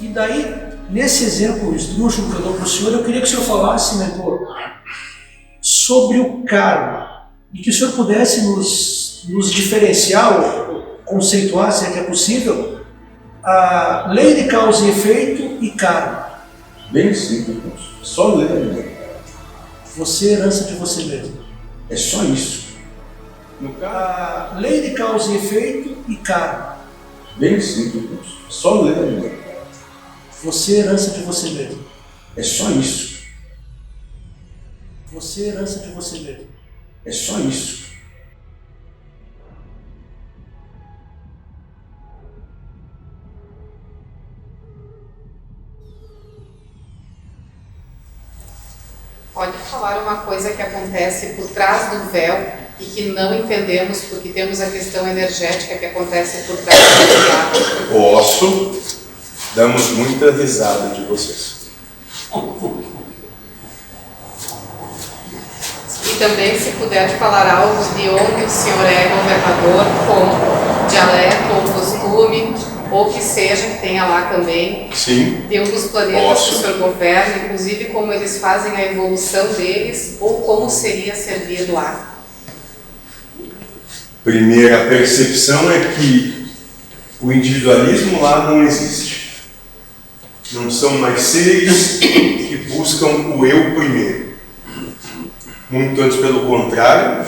E daí, nesse exemplo esdrúxulo que eu dou para o senhor, eu queria que o senhor falasse, mentor, sobre o karma, e que o senhor pudesse nos diferenciar, ou conceituar, se é que é possível, a lei de causa e efeito e karma. Bem simples, só ler. Você é herança de você mesmo. É só isso. A lei de causa e efeito e karma. Bem simples, só ler. Você é herança de você mesmo. É só isso. Você é herança de você mesmo. É só isso. Pode falar uma coisa que acontece por trás do véu e que não entendemos porque temos a questão energética que acontece por trás do véu? Posso. Damos muita risada de vocês. E também, se puder falar algo de onde o senhor é governador, como dialeto ou costume, ou que seja, que tenha lá também. Sim. De um dos planetas que o senhor governa, inclusive como eles fazem a evolução deles, ou como seria servir lá. Primeira percepção é que o individualismo lá não existe. Não são mais seres que buscam o eu primeiro. Muito antes pelo contrário,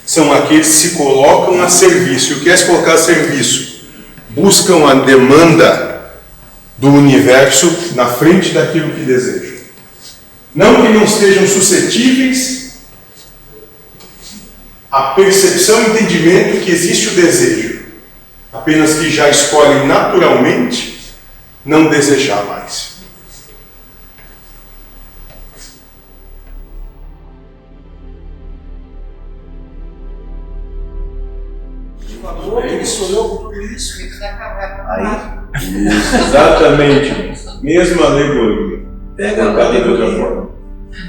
são aqueles que se colocam a serviço. E o que é se colocar a serviço? Buscam a demanda do universo na frente daquilo que desejam. Não que não estejam suscetíveis à percepção e entendimento que existe o desejo, apenas que já escolhem naturalmente não desejar mais. Ele sonhou com tudo isso. Aí, Isso, exatamente. Mesma alegoria. pega a Colocada de outra alegoria forma.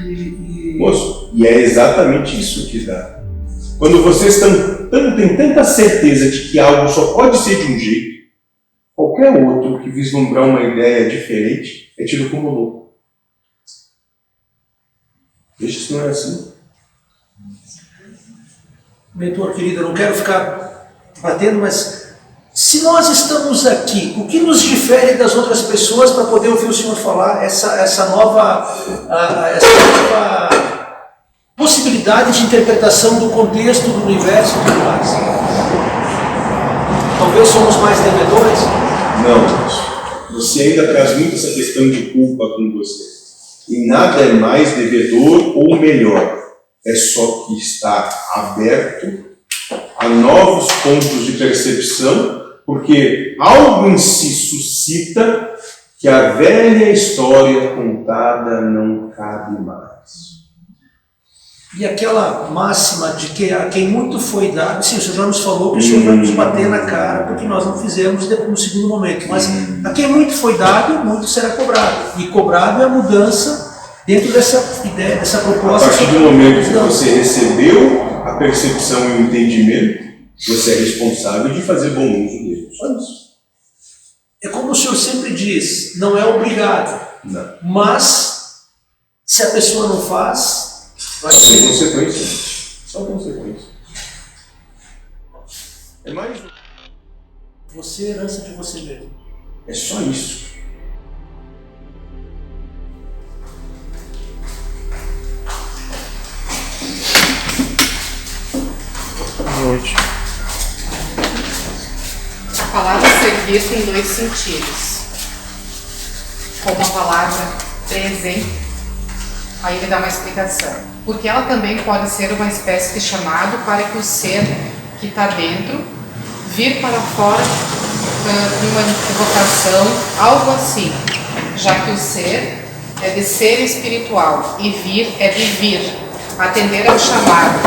e Moço, e é exatamente isso que dá. Quando vocês têm tanta certeza de que algo só pode ser de um jeito, qualquer outro que vislumbrar uma ideia diferente é tido como louco. Veja se não é assim. mentor querido, eu não quero ficar batendo, mas se nós estamos aqui, o que nos difere das outras pessoas para poder ouvir o senhor falar essa nova possibilidade de interpretação do contexto do universo e tudo mais? Talvez somos mais devedores? Não, você ainda traz muito essa questão de culpa com você. E nada é mais devedor ou melhor. É só que está aberto a novos pontos de percepção, porque algo em si suscita que a velha história contada não cabe mais. E aquela máxima de que a quem muito foi dado, sim, o senhor já nos falou que o senhor vai nos bater na cara porque nós não fizemos no segundo momento, mas a quem muito foi dado, muito será cobrado. E cobrado é a mudança dentro dessa ideia, dessa proposta. A partir do momento que você recebeu a percepção e o entendimento, você é responsável de fazer bom uso dele. Só isso. É como o senhor sempre diz, não é obrigado. Não. Mas, se a pessoa não faz, vai Só tem ser. consequência. Só consequência. É mais um. Você é herança de você mesmo. É só isso. Noite. A palavra servir tem dois sentidos. Como a palavra presente, aí ele dá uma explicação. Porque ela também pode ser uma espécie de chamado para que o ser que está dentro vir para fora numa evocação, algo assim. Já que o ser é de ser espiritual e vir é de vir, atender ao chamado.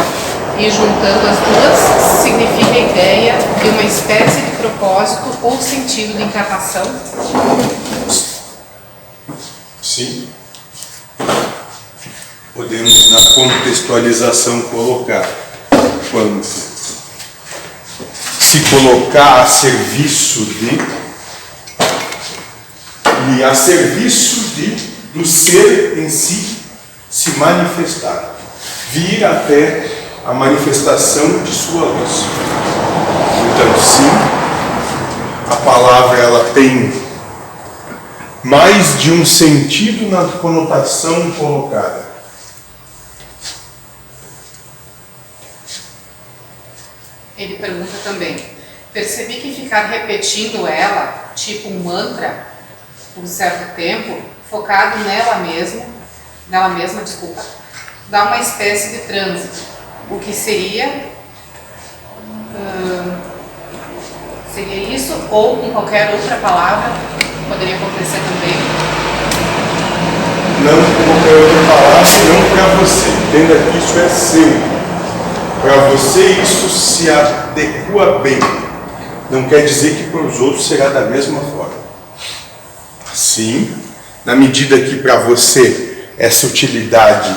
E juntando as duas, significa a ideia de uma espécie de propósito ou sentido de encarnação? Sim. podemos, na contextualização, colocar quando se colocar a serviço de e a serviço do ser em si se manifestar, vir até a manifestação de sua luz. Então, sim, a palavra ela tem mais de um sentido na conotação colocada. Ele pergunta também: percebi que ficar repetindo ela, tipo um mantra, por um certo tempo, focado nela mesma, dá uma espécie de trânsito. O que seria isso, ou com qualquer outra palavra, poderia acontecer também? Não com qualquer outra palavra, não para você. Entenda que isso é seu. Para você isso se adequa bem. Não quer dizer que para os outros será da mesma forma. Sim, na medida que para você essa utilidade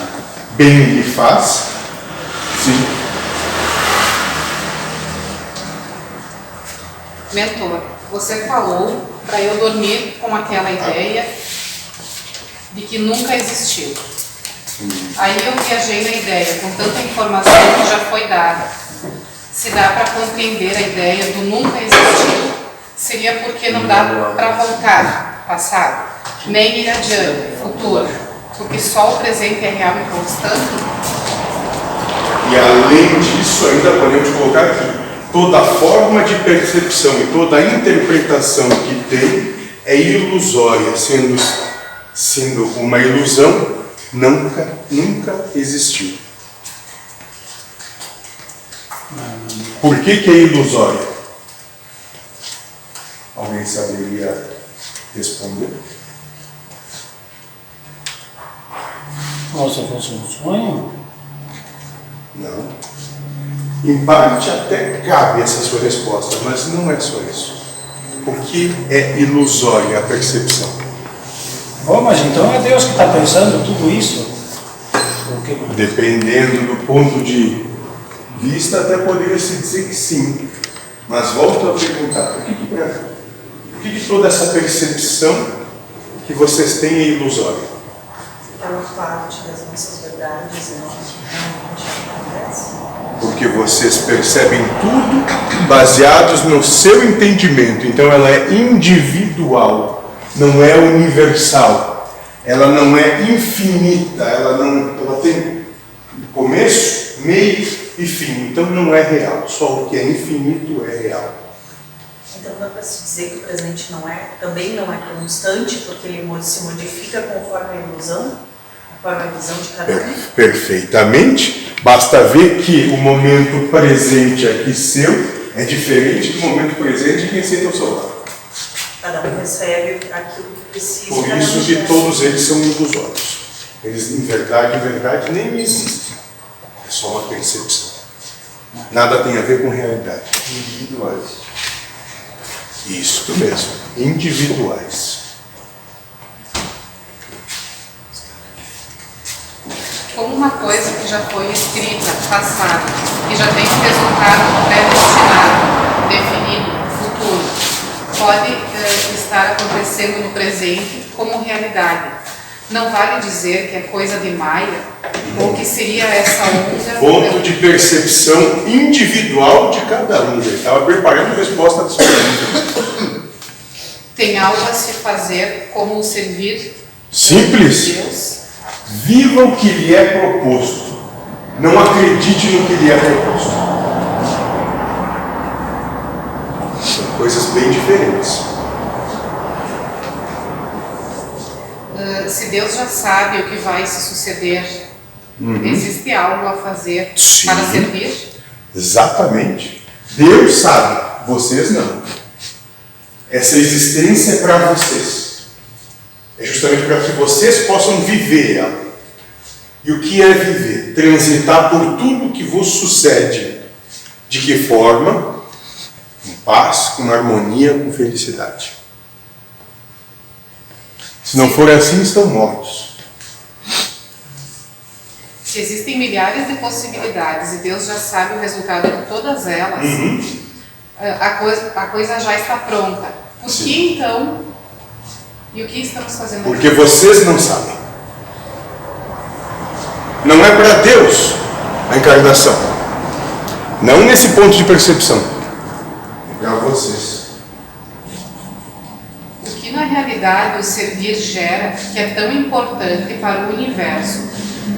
bem lhe faz, sim. Mentor, você falou para eu dormir com aquela ideia de que nunca existiu. Aí eu viajei na ideia, com tanta informação que já foi dada. Se dá para compreender a ideia do nunca existiu, seria porque não dá para voltar, passado, nem ir adiante, futuro, porque só o presente é real e constante. E além disso, ainda podemos colocar aqui, toda forma de percepção e toda interpretação que tem é ilusória, sendo uma ilusão, nunca existiu. Por que é ilusória? Alguém saberia responder? Nossa, fosse um sonho? Não. Em parte até cabe essa sua resposta, mas não é só isso. O que é ilusória a percepção? Bom, mas então é Deus que está pensando tudo isso? Porque... Dependendo do ponto de vista, até poderia se dizer que sim. Mas volto a perguntar, por que toda essa percepção que vocês têm é ilusória? Ela parte das nossas verdades e não realmente acontece. Porque vocês percebem tudo baseados no seu entendimento. Então ela é individual, não é universal. Ela não é infinita, ela tem começo, meio e fim. Então não é real, só o que é infinito é real. Então dá para se dizer que o presente também não é constante, porque ele se modifica conforme a ilusão, conforme a visão de cada um? Perfeitamente. Basta ver que o momento presente aqui seu é diferente do momento presente de quem senta ao seu lado. Cada um recebe aquilo que precisa. Por isso que todos eles são ilusórios. Eles, em verdade, nem existem. É só uma percepção. Nada tem a ver com realidade. Individuais. Isso mesmo. Individuais. Como uma coisa que já foi escrita, passada, que já tem um resultado pré-destinado, definido, futuro, pode estar acontecendo no presente como realidade. Não vale dizer que é coisa de Maia, ou que seria essa onda... Ponto de percepção individual de cada um. Ele estava preparando a resposta da sua pergunta. Tem algo a se fazer como servir Simples. Deus. Viva o que lhe é proposto. Não acredite no que lhe é proposto. São coisas bem diferentes. Se Deus já sabe o que vai se suceder, existe algo a fazer Sim. para servir? Exatamente. Deus sabe, vocês não. Essa existência é para vocês. É justamente para que vocês possam viver ela. E o que é viver? Transitar por tudo que vos sucede. De que forma? Com paz, com harmonia, com felicidade. Se não for assim, estão mortos. Se existem milhares de possibilidades e Deus já sabe o resultado de todas elas, a coisa já está pronta. Por que então? E o que estamos fazendo aqui? Porque vocês não sabem. Não é para Deus a encarnação. Não nesse ponto de percepção. É para vocês. O que na realidade o servir gera, que é tão importante para o universo,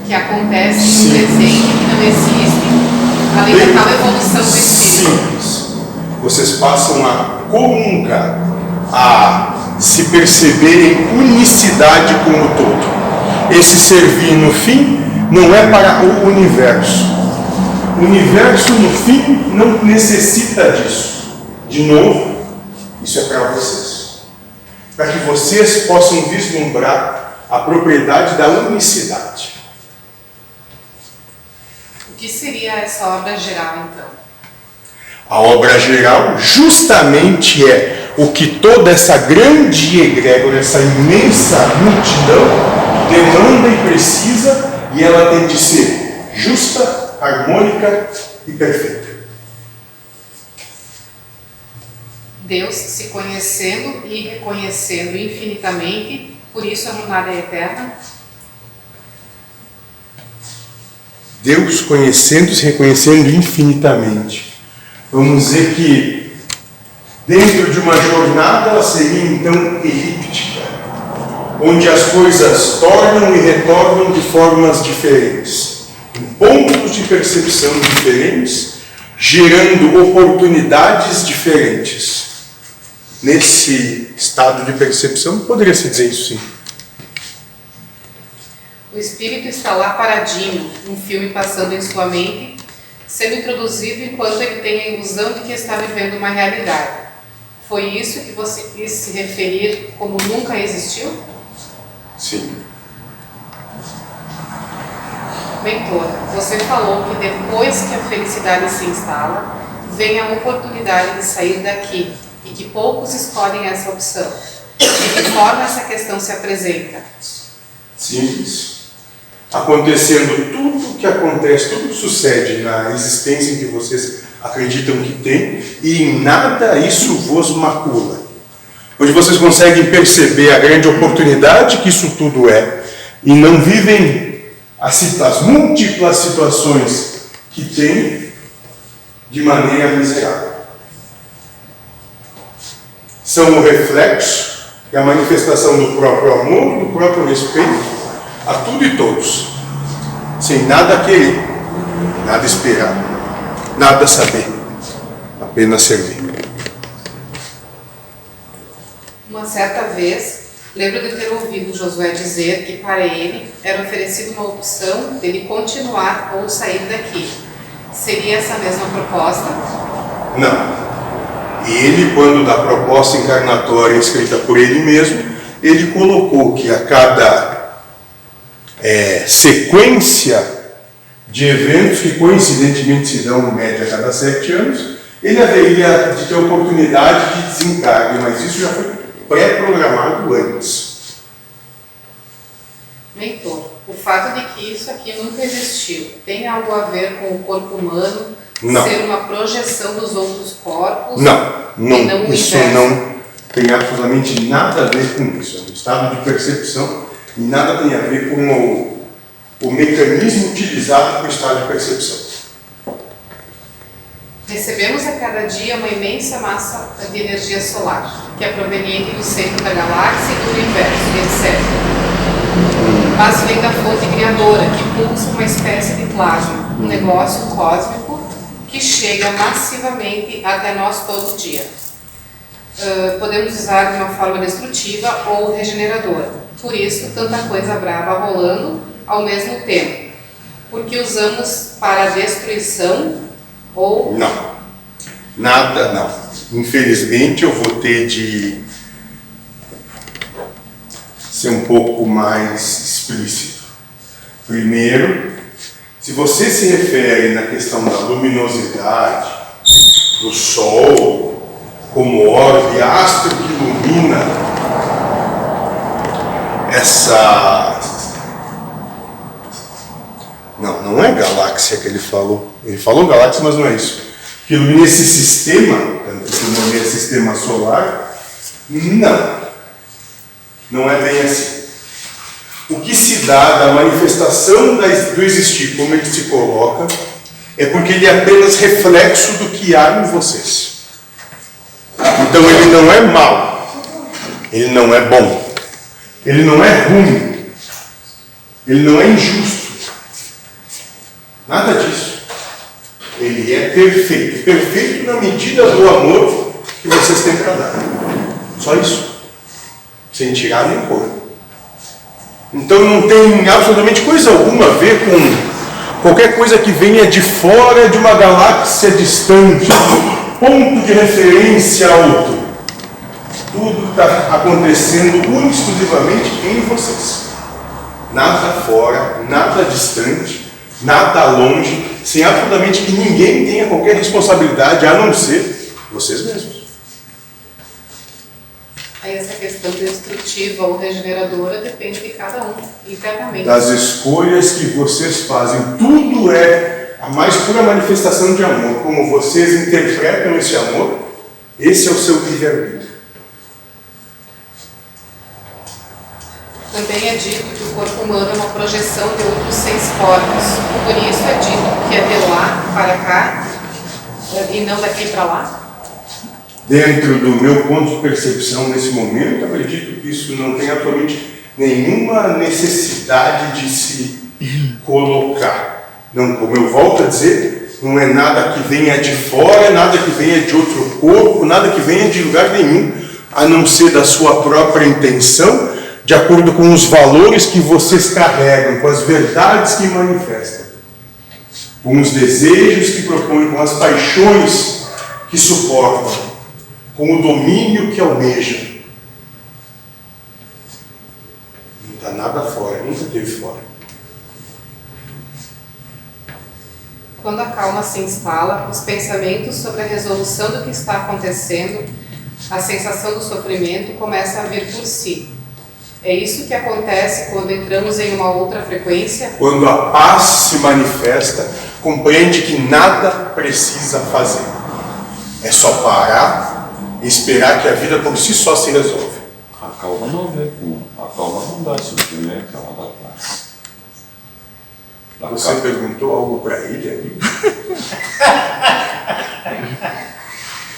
que acontece no presente que não existe, além da tal evolução do espírito? Simples. Vocês passam a comungar, a se perceberem unicidade com o todo. Esse servir no fim não é para o universo. O universo no fim não necessita disso. De novo, isso é para vocês. Para que vocês possam vislumbrar a propriedade da unicidade. O que seria essa obra geral então? A obra geral justamente é o que toda essa grande egrégora, essa imensa multidão demanda e precisa, e ela tem de ser justa, harmônica e perfeita. Deus se conhecendo e reconhecendo infinitamente, por isso a jornada é eterna. Deus conhecendo e se reconhecendo infinitamente. Vamos dizer que dentro de uma jornada ela seria então elíptica, onde as coisas tornam e retornam de formas diferentes, em pontos de percepção diferentes, gerando oportunidades diferentes. Nesse estado de percepção, poderia-se dizer isso sim. O espírito está lá paradinho, um filme passando em sua mente, sendo introduzido enquanto ele tem a ilusão de que está vivendo uma realidade. Foi isso que você quis se referir como nunca existiu? Sim. Mentor, você falou que depois que a felicidade se instala, vem a oportunidade de sair daqui e que poucos escolhem essa opção. De que forma essa questão se apresenta? Simples. Acontecendo tudo o que acontece, tudo que sucede na existência em que vocês acreditam que tem, e em nada isso vos macula. Onde vocês conseguem perceber a grande oportunidade que isso tudo é, e não vivem as múltiplas situações que tem de maneira miserável. São o reflexo e a manifestação do próprio amor, do próprio respeito a tudo e todos, sem nada querer, nada esperar, nada saber, apenas servir. Uma certa vez, lembro de ter ouvido Josué dizer que para ele era oferecida uma opção dele continuar ou sair daqui. Seria essa mesma proposta? Não. Ele, quando da proposta encarnatória escrita por ele mesmo, ele colocou que a cada sequência de eventos que coincidentemente se dão em média a cada 7 anos, ele haveria de ter oportunidade de desencarne, mas isso já foi pré-programado antes. Mentor, o fato de que isso aqui nunca existiu tem algo a ver com o corpo humano Não. ser uma projeção dos outros corpos? Não, isso não tem absolutamente nada a ver com isso. É um estado de percepção e nada tem a ver com o mecanismo utilizado para o estado de percepção. Recebemos a cada dia uma imensa massa de energia solar, que é proveniente do centro da galáxia e do universo, etc. Mas vem da fonte criadora, que pulsa uma espécie de plasma, um negócio cósmico que chega massivamente até nós todo dia. Podemos usar de uma forma destrutiva ou regeneradora. Por isso, tanta coisa brava rolando ao mesmo tempo. Porque usamos para a destruição ou... Não. Nada, não. Infelizmente, eu vou ter de ser um pouco mais explícito. Primeiro, se você se refere na questão da luminosidade, do Sol, como orbe, astro que ilumina Não, não é galáxia que ele falou. Ele falou galáxia, mas não é isso. Que ilumina esse sistema, tanto que o nome é sistema solar, não é bem assim. O que se dá da manifestação do existir, como ele se coloca, é porque ele é apenas reflexo do que há em vocês. Então ele não é mau, ele não é bom, ele não é ruim, ele não é injusto. Nada disso. Ele é perfeito. Perfeito na medida do amor que vocês têm para dar. Só isso. Sem tirar nem pôr. Então não tem absolutamente coisa alguma a ver com qualquer coisa que venha de fora de uma galáxia distante, ponto de referência alto. Tudo está acontecendo única e exclusivamente em vocês. Nada fora, nada distante, nada longe, sem absolutamente que ninguém tenha qualquer responsabilidade a não ser vocês mesmos. Aí essa questão destrutiva ou regeneradora depende de cada um, internamente. Das escolhas que vocês fazem, tudo é a mais pura manifestação de amor. Como vocês interpretam esse amor, esse é o seu livre-arbítrio. Também é dito que o corpo humano é uma projeção de outros 6 corpos. Por isso é dito que é de lá para cá e não daqui para lá. Dentro do meu ponto de percepção nesse momento, acredito que isso não tem absolutamente nenhuma necessidade de se colocar. Não, como eu volto a dizer, não é nada que venha de fora, nada que venha de outro corpo, nada que venha de lugar nenhum, a não ser da sua própria intenção, de acordo com os valores que vocês carregam, com as verdades que manifestam, com os desejos que propõem, com as paixões que suportam, com o domínio que almeja. Não está nada fora, nunca teve fora. Quando a calma se instala, os pensamentos sobre a resolução do que está acontecendo, a sensação do sofrimento começa a vir por si. É isso que acontece quando entramos em uma outra frequência? Quando a paz se manifesta, compreende que nada precisa fazer. É só parar e esperar que a vida por si só se resolve. A calma não vem com. A calma não dá sofrimento, ela dá paz. Você perguntou algo para ele aí?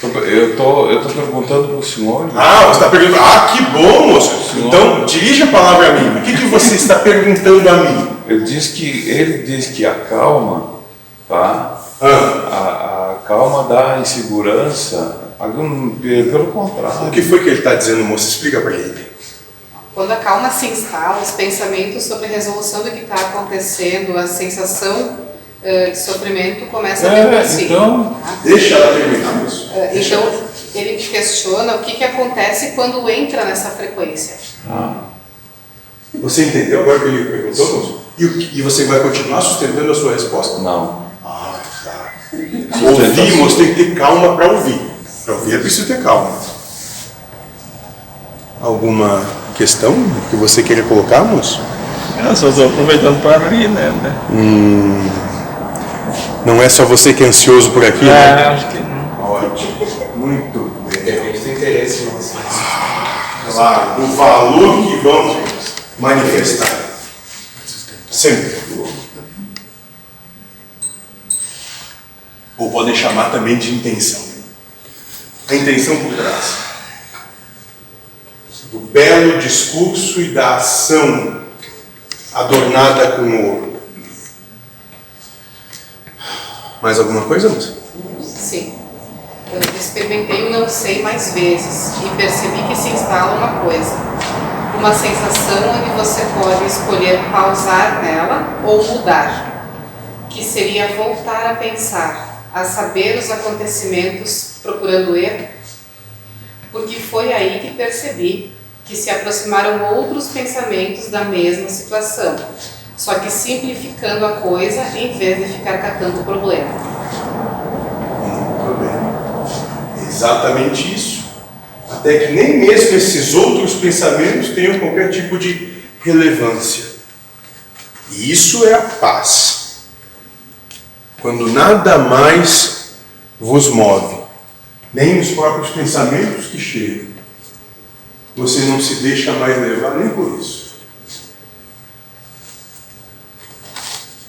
Eu tô perguntando para o senhor. Ah, você está perguntando. Ah, que bom, moço. Então, dirija a palavra a mim. O que você está perguntando a mim? Ele diz que a calma, tá? A calma dá insegurança. Pelo contrário. O que foi que ele está dizendo, moço? Explica para ele. Quando a calma se instala, os pensamentos sobre a resolução do que está acontecendo, a sensação de sofrimento começa a vir por si. Então, deixa ela terminar isso. Então, ele te questiona o que acontece quando entra nessa frequência. Você entendeu agora o que ele perguntou, moço? E você vai continuar sustentando a sua resposta? não. Ah, tá. Ouvir, moço, tem que ter calma para ouvir. Para ouvir é preciso ter calma. Alguma questão que você queira colocar, moço? Eu só estou aproveitando para rir, né? Não é só você que é ansioso por aqui, É, né? acho que não. Ótimo. Muito bem. Depende do interesse nosso. Claro, o valor que vão manifestar. Sempre. Ou podem chamar também de intenção. A intenção por trás do belo discurso e da ação adornada com ouro. Mais alguma coisa, moça? Sim. Eu experimentei o não sei mais vezes e percebi que se instala uma coisa. Uma sensação onde você pode escolher pausar nela ou mudar. Que seria voltar a pensar, a saber os acontecimentos procurando erro. Porque foi aí que percebi que se aproximaram outros pensamentos da mesma situação, só que simplificando a coisa em vez de ficar catando o problema. Muito bem. Exatamente isso. Até que nem mesmo esses outros pensamentos tenham qualquer tipo de relevância. E isso é a paz. Quando nada mais vos move, nem os próprios pensamentos que chegam, você não se deixa mais levar nem por isso.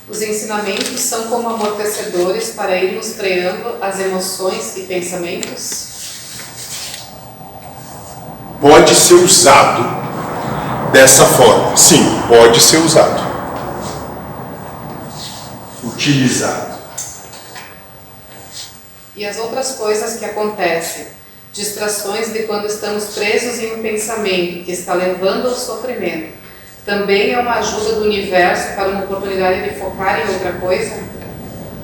Os ensinamentos são como amortecedores para irmos freando as emoções e pensamentos? Pode ser usado dessa forma. Sim, pode ser usado. Utilizado. E as outras coisas que acontecem, distrações de quando estamos presos em um pensamento que está levando ao sofrimento, também é uma ajuda do universo para uma oportunidade de focar em outra coisa?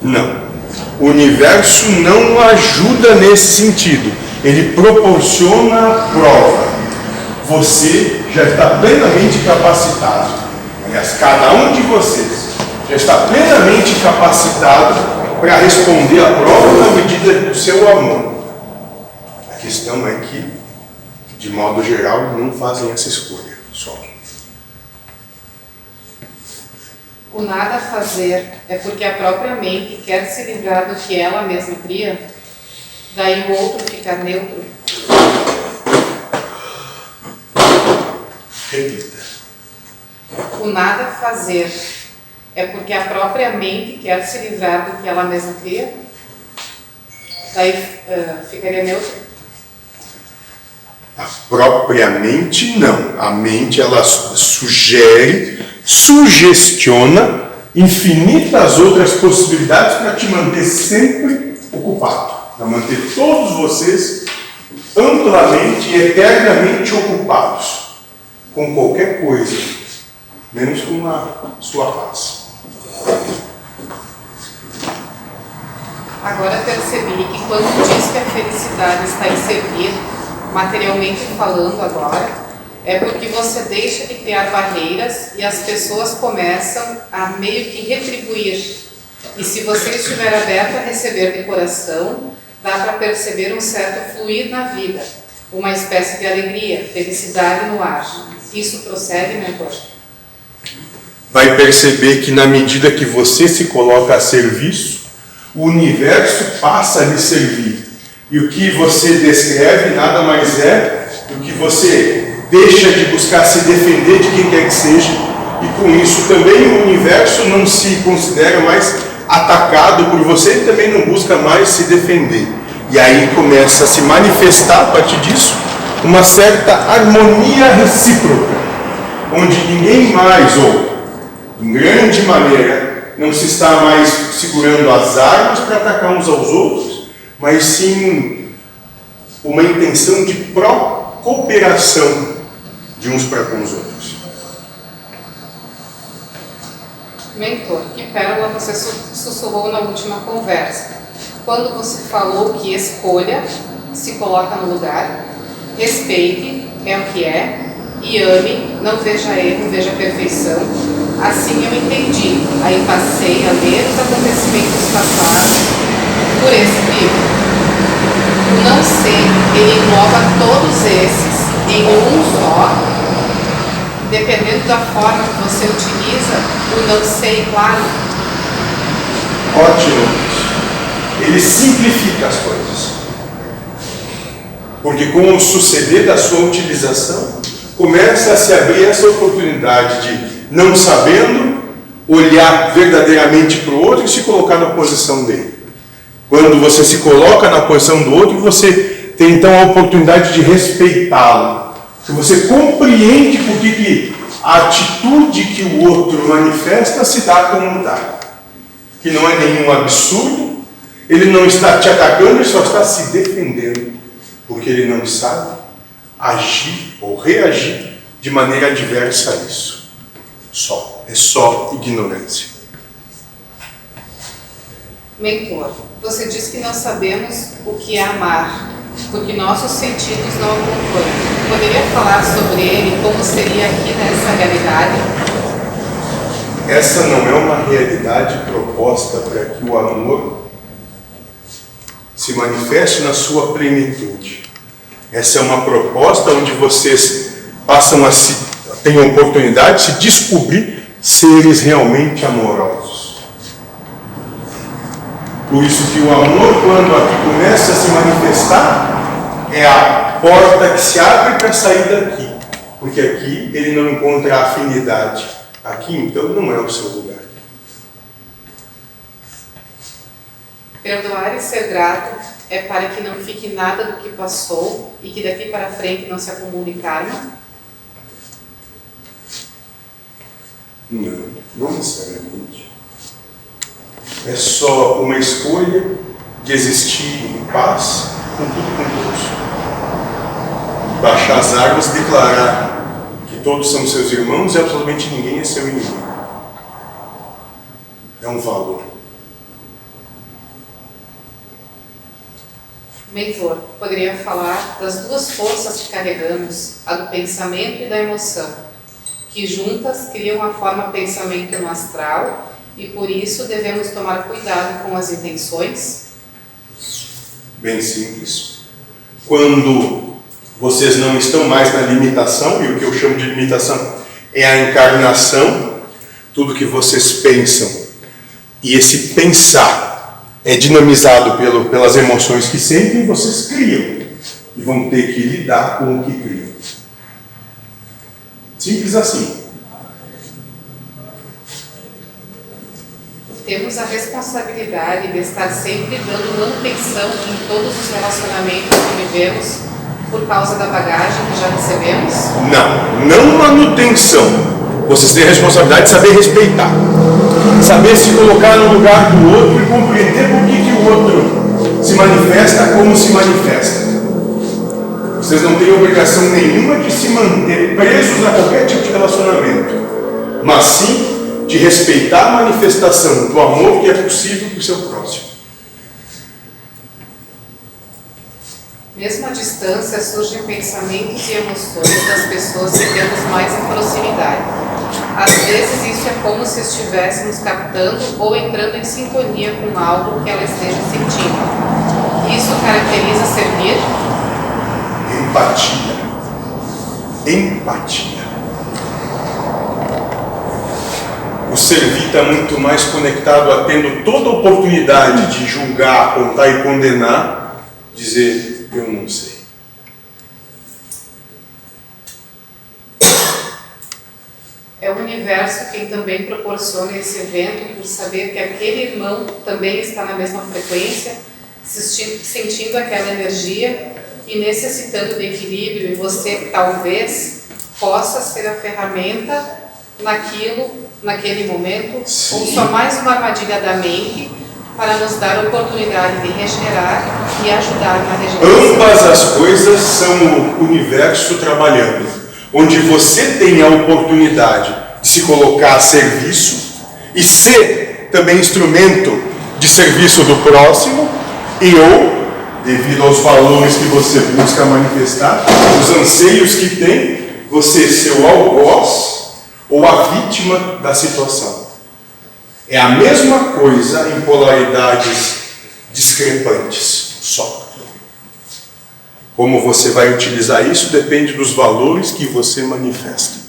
Não. O universo não ajuda nesse sentido. Ele proporciona a prova. Você já está plenamente capacitado. Aliás, cada um de vocês já está plenamente capacitado para responder a prova na medida do seu amor. A questão é que, de modo geral, não fazem essa escolha só. O nada fazer é porque a própria mente quer se livrar do que ela mesma cria? Daí o outro ficar neutro? Repita. O nada fazer é porque a própria mente quer se livrar do que ela mesma cria? Daí ficaria neutro? Propriamente não. A mente, ela sugestiona infinitas outras possibilidades para te manter sempre ocupado, para manter todos vocês amplamente e eternamente ocupados com qualquer coisa, menos com a sua paz. Agora percebi que quando diz que a felicidade está em servir, materialmente falando agora, é porque você deixa de criar barreiras e as pessoas começam a meio que retribuir. E se você estiver aberto a receber de coração, dá para perceber um certo fluir na vida, uma espécie de alegria, felicidade no ar. Isso procede, mentor? Vai perceber que na medida que você se coloca a serviço, o universo passa a lhe servir. E o que você descreve nada mais é do que você deixa de buscar se defender de quem quer que seja, e com isso também o universo não se considera mais atacado por você e também não busca mais se defender. E aí começa a se manifestar, a partir disso, uma certa harmonia recíproca, onde ninguém mais, ou em grande maneira, não se está mais segurando as armas para atacar uns aos outros, mas sim uma intenção de cooperação de uns para com os outros. Mentor, que pérola você sussurrou na última conversa, quando você falou que escolha, se coloca no lugar, respeite, é o que é, e ame, não veja erro, veja perfeição. Assim eu entendi, aí passei a ler os acontecimentos passados por esse livro. O não ser, ele engloba todos esses em um só, dependendo da forma que você utiliza o não sei, claro. Ótimo. Ele simplifica as coisas. Porque com o suceder da sua utilização, começa a se abrir essa oportunidade de, não sabendo, olhar verdadeiramente para o outro e se colocar na posição dele. Quando você se coloca na posição do outro, você tem então a oportunidade de respeitá-lo. Se você compreende por que a atitude que o outro manifesta se dá como dá. Que não é nenhum absurdo, ele não está te atacando, ele só está se defendendo. Porque ele não sabe agir ou reagir de maneira adversa a isso. É só ignorância. Mentor, você diz que nós sabemos o que é amar, porque nossos sentidos não acompanham. Poderia falar sobre ele, como seria aqui nessa realidade? Essa não é uma realidade proposta para que o amor se manifeste na sua plenitude. Essa é uma proposta onde vocês passam a têm a oportunidade de se descobrir seres realmente amorosos. Por isso que o amor, quando aqui começa a se manifestar, é a porta que se abre para sair daqui. Porque aqui ele não encontra afinidade. Aqui, então, não é o seu lugar. Perdoar e ser grato é para que não fique nada do que passou e que daqui para frente não se acumule karma? Não necessariamente. É só uma escolha de existir em paz com tudo, com todos. Baixar as águas e declarar que todos são seus irmãos e absolutamente ninguém é seu inimigo. É um valor. Mentor, poderia falar das duas forças que carregamos, a do pensamento e da emoção, que juntas criam a forma pensamento no astral e por isso devemos tomar cuidado com as intenções? Bem simples. Quando vocês não estão mais na limitação, e o que eu chamo de limitação é a encarnação, tudo que vocês pensam, e esse pensar é dinamizado pelas emoções que sentem, vocês criam. E vão ter que lidar com o que criam. Simples assim. Temos a responsabilidade de estar sempre dando manutenção em todos os relacionamentos que vivemos por causa da bagagem que já recebemos? Não manutenção. Vocês têm a responsabilidade de saber respeitar. Saber se colocar no lugar do outro e compreender por que o outro se manifesta como se manifesta. Vocês não têm obrigação nenhuma de se manter presos a qualquer tipo de relacionamento, mas sim de respeitar a manifestação do amor que é possível para o seu próximo. Mesmo à distância, surgem pensamentos e emoções das pessoas que temos mais em proximidade. Às vezes isso é como se estivéssemos captando ou entrando em sintonia com algo que ela esteja sentindo. Isso caracteriza servir? Empatia. O servir está muito mais conectado a tendo toda a oportunidade de julgar, apontar e condenar, dizer, eu não sei. É o universo quem também proporciona esse evento por saber que aquele irmão também está na mesma frequência, sentindo aquela energia e necessitando de equilíbrio, e você talvez possa ser a ferramenta naquele momento, Sim. ou só mais uma armadilha da mente para nos dar a oportunidade de regenerar e ajudar na regeneração. Ambas as coisas são o universo trabalhando, onde você tem a oportunidade de se colocar a serviço e ser também instrumento de serviço do próximo devido aos valores que você busca manifestar, os anseios que tem, você ser o algoz ou a vítima da situação. É a mesma coisa em polaridades discrepantes, só. Como você vai utilizar isso depende dos valores que você manifesta.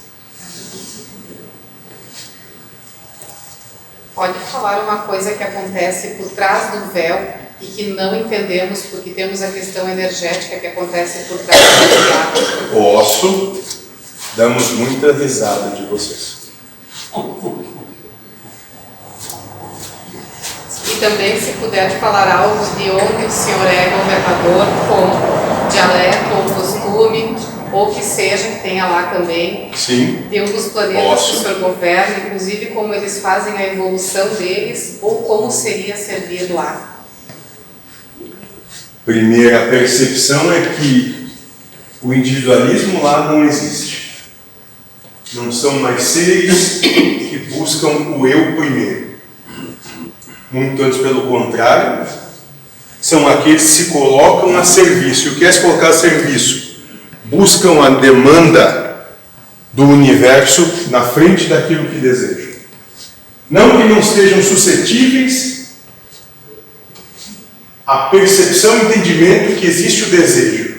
Pode falar uma coisa que acontece por trás do véu e que não entendemos porque temos a questão energética que acontece por trás do véu? Posso. Damos muita risada de vocês. E também, se puder falar algo de onde o senhor é governador, como dialeto ou costume, ou que seja, que tenha lá também. Sim. De um dos planetas Posso. que o senhor governa, inclusive como eles fazem a evolução deles, ou como seria servir lá. Primeira percepção é que o individualismo lá não existe. Não são mais seres que buscam o eu primeiro. Muito antes pelo contrário, são aqueles que se colocam a serviço. E o que é se colocar a serviço? Buscam a demanda do universo na frente daquilo que desejam. Não que não estejam suscetíveis à percepção e entendimento que existe o desejo,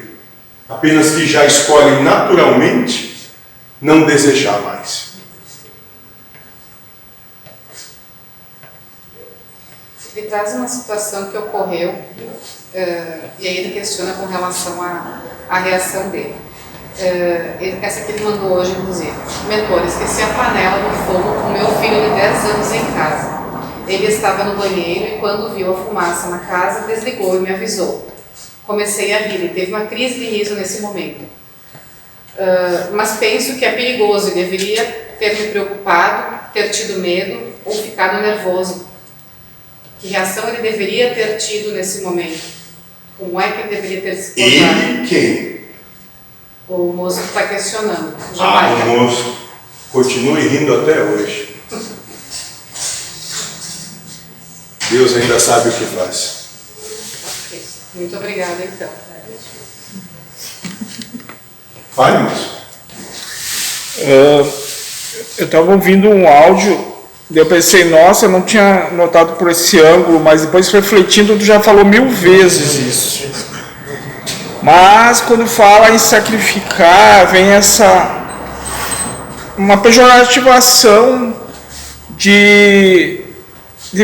apenas que já escolhem naturalmente não desejar mais. Ele traz uma situação que ocorreu, e aí ele questiona com relação à reação dele. Essa que ele mandou hoje, inclusive. Mentor, esqueci a panela no fogo com meu filho de 10 anos em casa. Ele estava no banheiro e quando viu a fumaça na casa, desligou e me avisou. Comecei a rir e teve uma crise de riso nesse momento. Mas penso que é perigoso e deveria ter me preocupado, ter tido medo ou ficado nervoso. Que reação ele deveria ter tido nesse momento? Como é que ele deveria ter se comportado? Ele quem? O moço que está questionando. O moço. Continue rindo até hoje. Deus ainda sabe o que faz. Muito obrigada, então. Vai, moço. Eu estava ouvindo um áudio, eu pensei, nossa, eu não tinha notado por esse ângulo, mas depois refletindo, tu já falou 1000 vezes isso. Mas quando fala em sacrificar, vem uma pejorativação de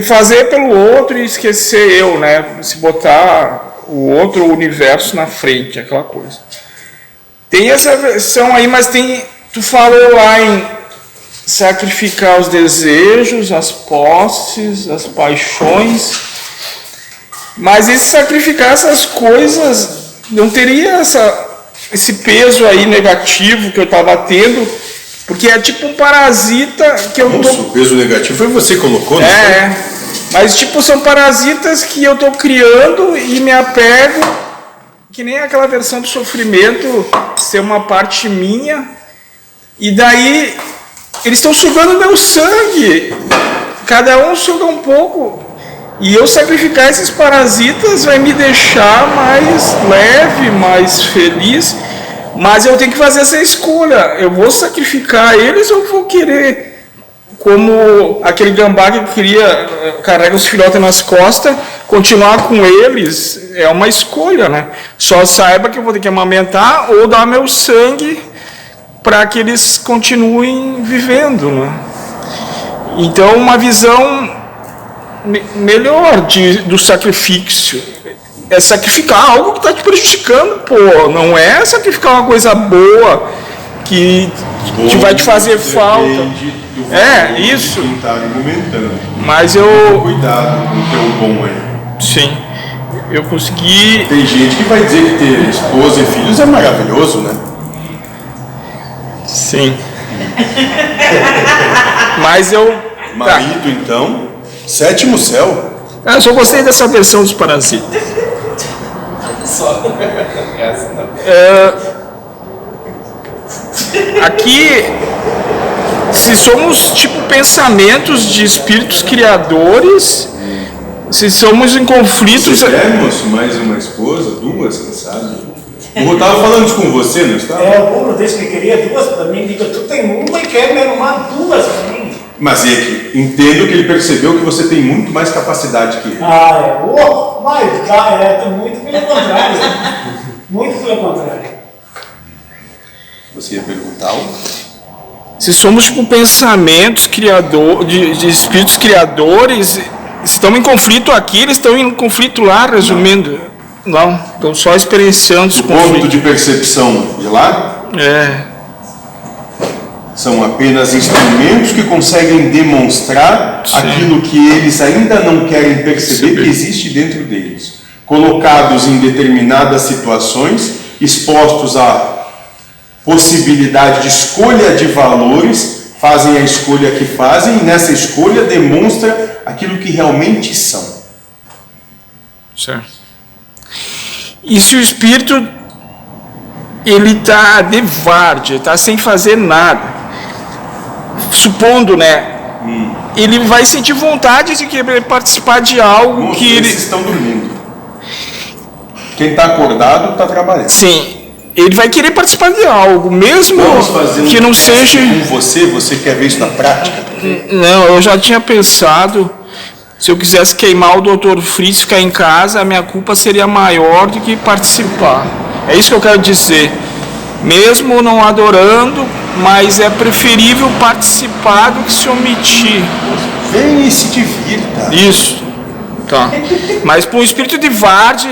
fazer pelo outro e esquecer eu, né? Se botar o outro, o universo na frente, aquela coisa. Tem essa versão aí, mas tu falou lá em sacrificar os desejos, as posses, as paixões, mas esse sacrificar essas coisas não teria esse peso aí negativo que eu estava tendo, porque é tipo um parasita que eu tô... O peso negativo foi você que colocou, né? Mas tipo são parasitas que eu tô criando e me apego, que nem aquela versão do sofrimento ser uma parte minha, e daí eles estão sugando meu sangue, cada um suga um pouco, e eu sacrificar esses parasitas vai me deixar mais leve, mais feliz, mas eu tenho que fazer essa escolha, eu vou sacrificar eles ou vou querer, como aquele gambá que carrega os filhotes nas costas, continuar com eles, é uma escolha, né? Só saiba que eu vou ter que amamentar ou dar meu sangue para que eles continuem vivendo, né? Então, uma visão melhor do sacrifício é sacrificar algo que está te prejudicando, pô. Não é sacrificar uma coisa boa que vai te fazer falta. Isso. Quem está argumentando. Mas Cuidado com o teu bom aí. Sim. Eu consegui. Tem gente que vai dizer que ter esposa e filhos é maravilhoso, né? Sim. Mas Marido, então, 7º céu. Eu só gostei dessa versão dos parasitas. Aqui, se somos tipo pensamentos de espíritos criadores, se somos em conflitos. Você quer, moço, mais uma esposa? 2, quem sabe? Eu estava falando isso com você, não estava? O Bruno disse que queria 2 para mim, digo, tu tem uma e quer me arrumar 2 para mim. Mas é que entendo que ele percebeu que você tem muito mais capacidade que ele. Muito pelo contrário. Muito pelo contrário. Você ia perguntar algo? Se somos tipo pensamentos de espíritos criadores, estão em conflito aqui, eles estão em conflito lá, resumindo. Não, estão só experienciando os conflitos. Ponto de percepção de lá? São apenas instrumentos que conseguem demonstrar aquilo que eles ainda não querem perceber que existe dentro deles. Colocados em determinadas situações, expostos à possibilidade de escolha de valores, fazem a escolha que fazem e nessa escolha demonstra aquilo que realmente são. Certo. E se o espírito ele está de várzea, está sem fazer nada, supondo, né? Ele vai sentir vontade de querer participar de algo que eles estão dormindo. Quem está acordado está trabalhando. Sim. Ele vai querer participar de algo, mesmo que não seja. Com você quer ver isso na prática? Não, eu já tinha pensado. Se eu quisesse queimar o Dr. Fritz, ficar em casa, a minha culpa seria maior do que participar. É isso que eu quero dizer. Mesmo não adorando, mas é preferível participar do que se omitir. Vem e se divirta. Isso. Tá. Mas para um espírito de Vard,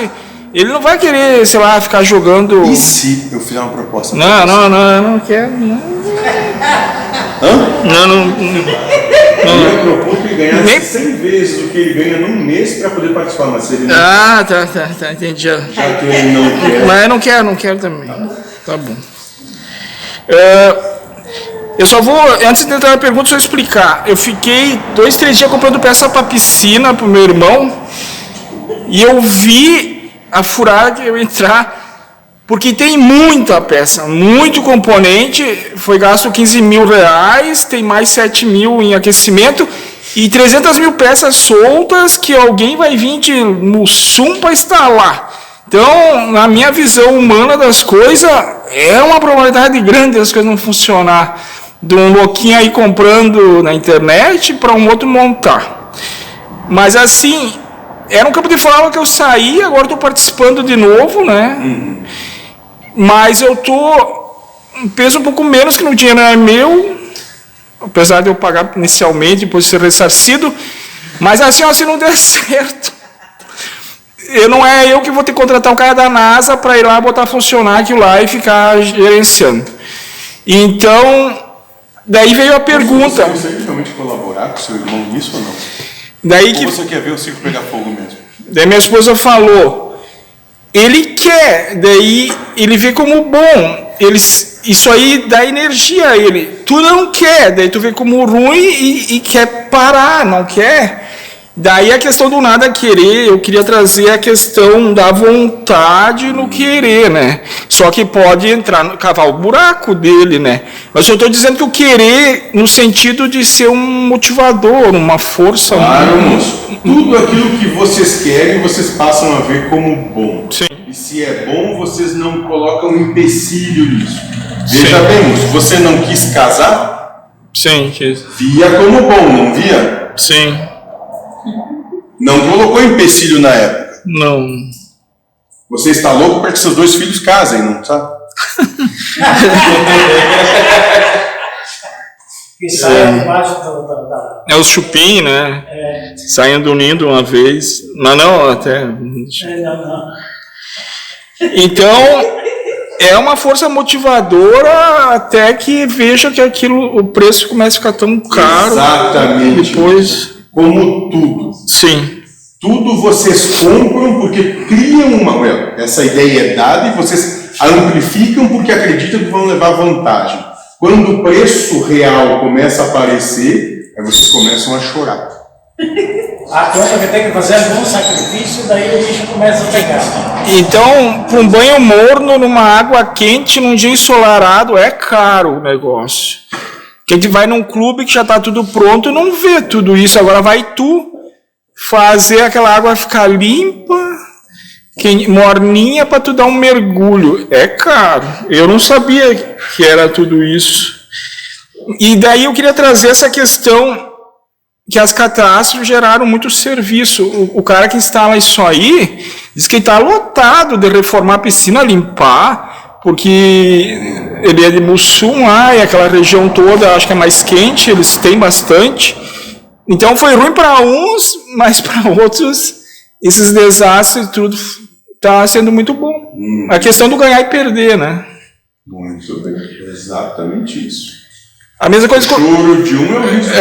ele não vai querer, sei lá, ficar jogando. E se eu fizer uma proposta? Não quero. Não. Hã? Não. Eu ia propor que ele ganhasse Nem- 100 vezes o que ele ganha num mês para poder participar, mas se ele não, Ah, tá, entendi. já que ele não quer. Mas eu não quero também. Tá bom. Eu só vou, antes de entrar na pergunta, só explicar. Eu fiquei 2, 3 dias comprando peça para piscina pro meu irmão e eu vi a furada que eu entrar, porque tem muita peça, muito componente, foi gasto 15 mil reais, tem mais 7 mil em aquecimento e 300 mil peças soltas que alguém vai vir de Mussum para instalar. Então, na minha visão humana das coisas, é uma probabilidade grande das coisas não funcionar. De um louquinho aí comprando na internet para um outro montar. Mas assim, era um campo de fala que eu saí, agora estou participando de novo, né? Mas eu peso um pouco menos, que no dinheiro é meu, apesar de eu pagar inicialmente, depois de ser ressarcido. Mas assim, ó, se não der certo, não é eu que vou ter que contratar um cara da NASA para ir lá botar funcionar aquilo lá e ficar gerenciando. Então, daí veio a pergunta. Você gostaria de realmente colaborar com seu irmão nisso ou não? Daí Ou que você quer ver o circo pegar fogo mesmo? daí minha esposa falou, ele quer, daí ele vê como bom, isso aí dá energia a ele. Tu não quer, daí tu vê como ruim e quer parar, não quer. Daí a questão do nada querer, eu queria trazer a questão da vontade no querer, né? Só que pode entrar, cavar o buraco dele, né? Mas eu estou dizendo que o querer no sentido de ser um motivador, uma força. Claro, moço. Tudo aquilo que vocês querem, vocês passam a ver como bom. Sim. E se é bom, vocês não colocam empecilho nisso. Veja Sim. bem, moço, você não quis casar? Sim, Via como bom, não via? sim, Não colocou empecilho na época. não. Você está louco para que seus 2 filhos casem, não sabe? Que sai embaixo da. É o chupim, né? Saindo do ninho uma vez. Mas não, até. Não. Então, é uma força motivadora até que veja que o preço começa a ficar tão caro. Exatamente. Depois, Como tudo. sim, Tudo vocês compram porque criam essa ideia é dada e vocês amplificam porque acreditam que vão levar vantagem. Quando o preço real começa a aparecer, aí vocês começam a chorar. A conta que tem que fazer algum sacrifício, daí o bicho começa a pegar. então, para um banho morno numa água quente, num dia ensolarado, é caro o negócio. Que a gente vai num clube que já está tudo pronto e não vê tudo isso. Agora vai tu fazer aquela água ficar limpa, morninha, para tu dar um mergulho. É caro. Eu não sabia que era tudo isso. E daí eu queria trazer essa questão que as catástrofes geraram muito serviço. O cara que instala isso aí diz que está lotado de reformar a piscina, limpar, porque ele é de Mussum lá, e aquela região toda, acho que é mais quente, eles têm bastante. Então foi ruim para uns, mas para outros, esses desastres tudo está sendo muito bom. A questão do ganhar e perder, né? Muito bem. Exatamente isso. A mesma coisa O choro de um é o risco.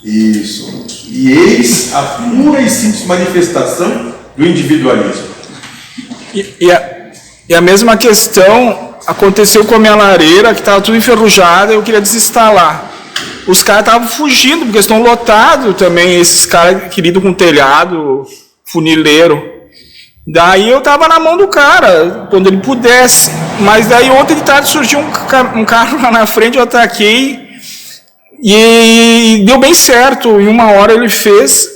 Isso. E eis a pura e simples manifestação do individualismo. E a mesma questão aconteceu com a minha lareira, que estava tudo enferrujada, eu queria desinstalar. Os caras estavam fugindo, porque estão lotados também, esses caras queridos com telhado, funileiro. Daí eu estava na mão do cara, quando ele pudesse. Mas daí ontem de tarde surgiu um carro lá na frente, eu ataquei. E deu bem certo, em 1 hora ele fez.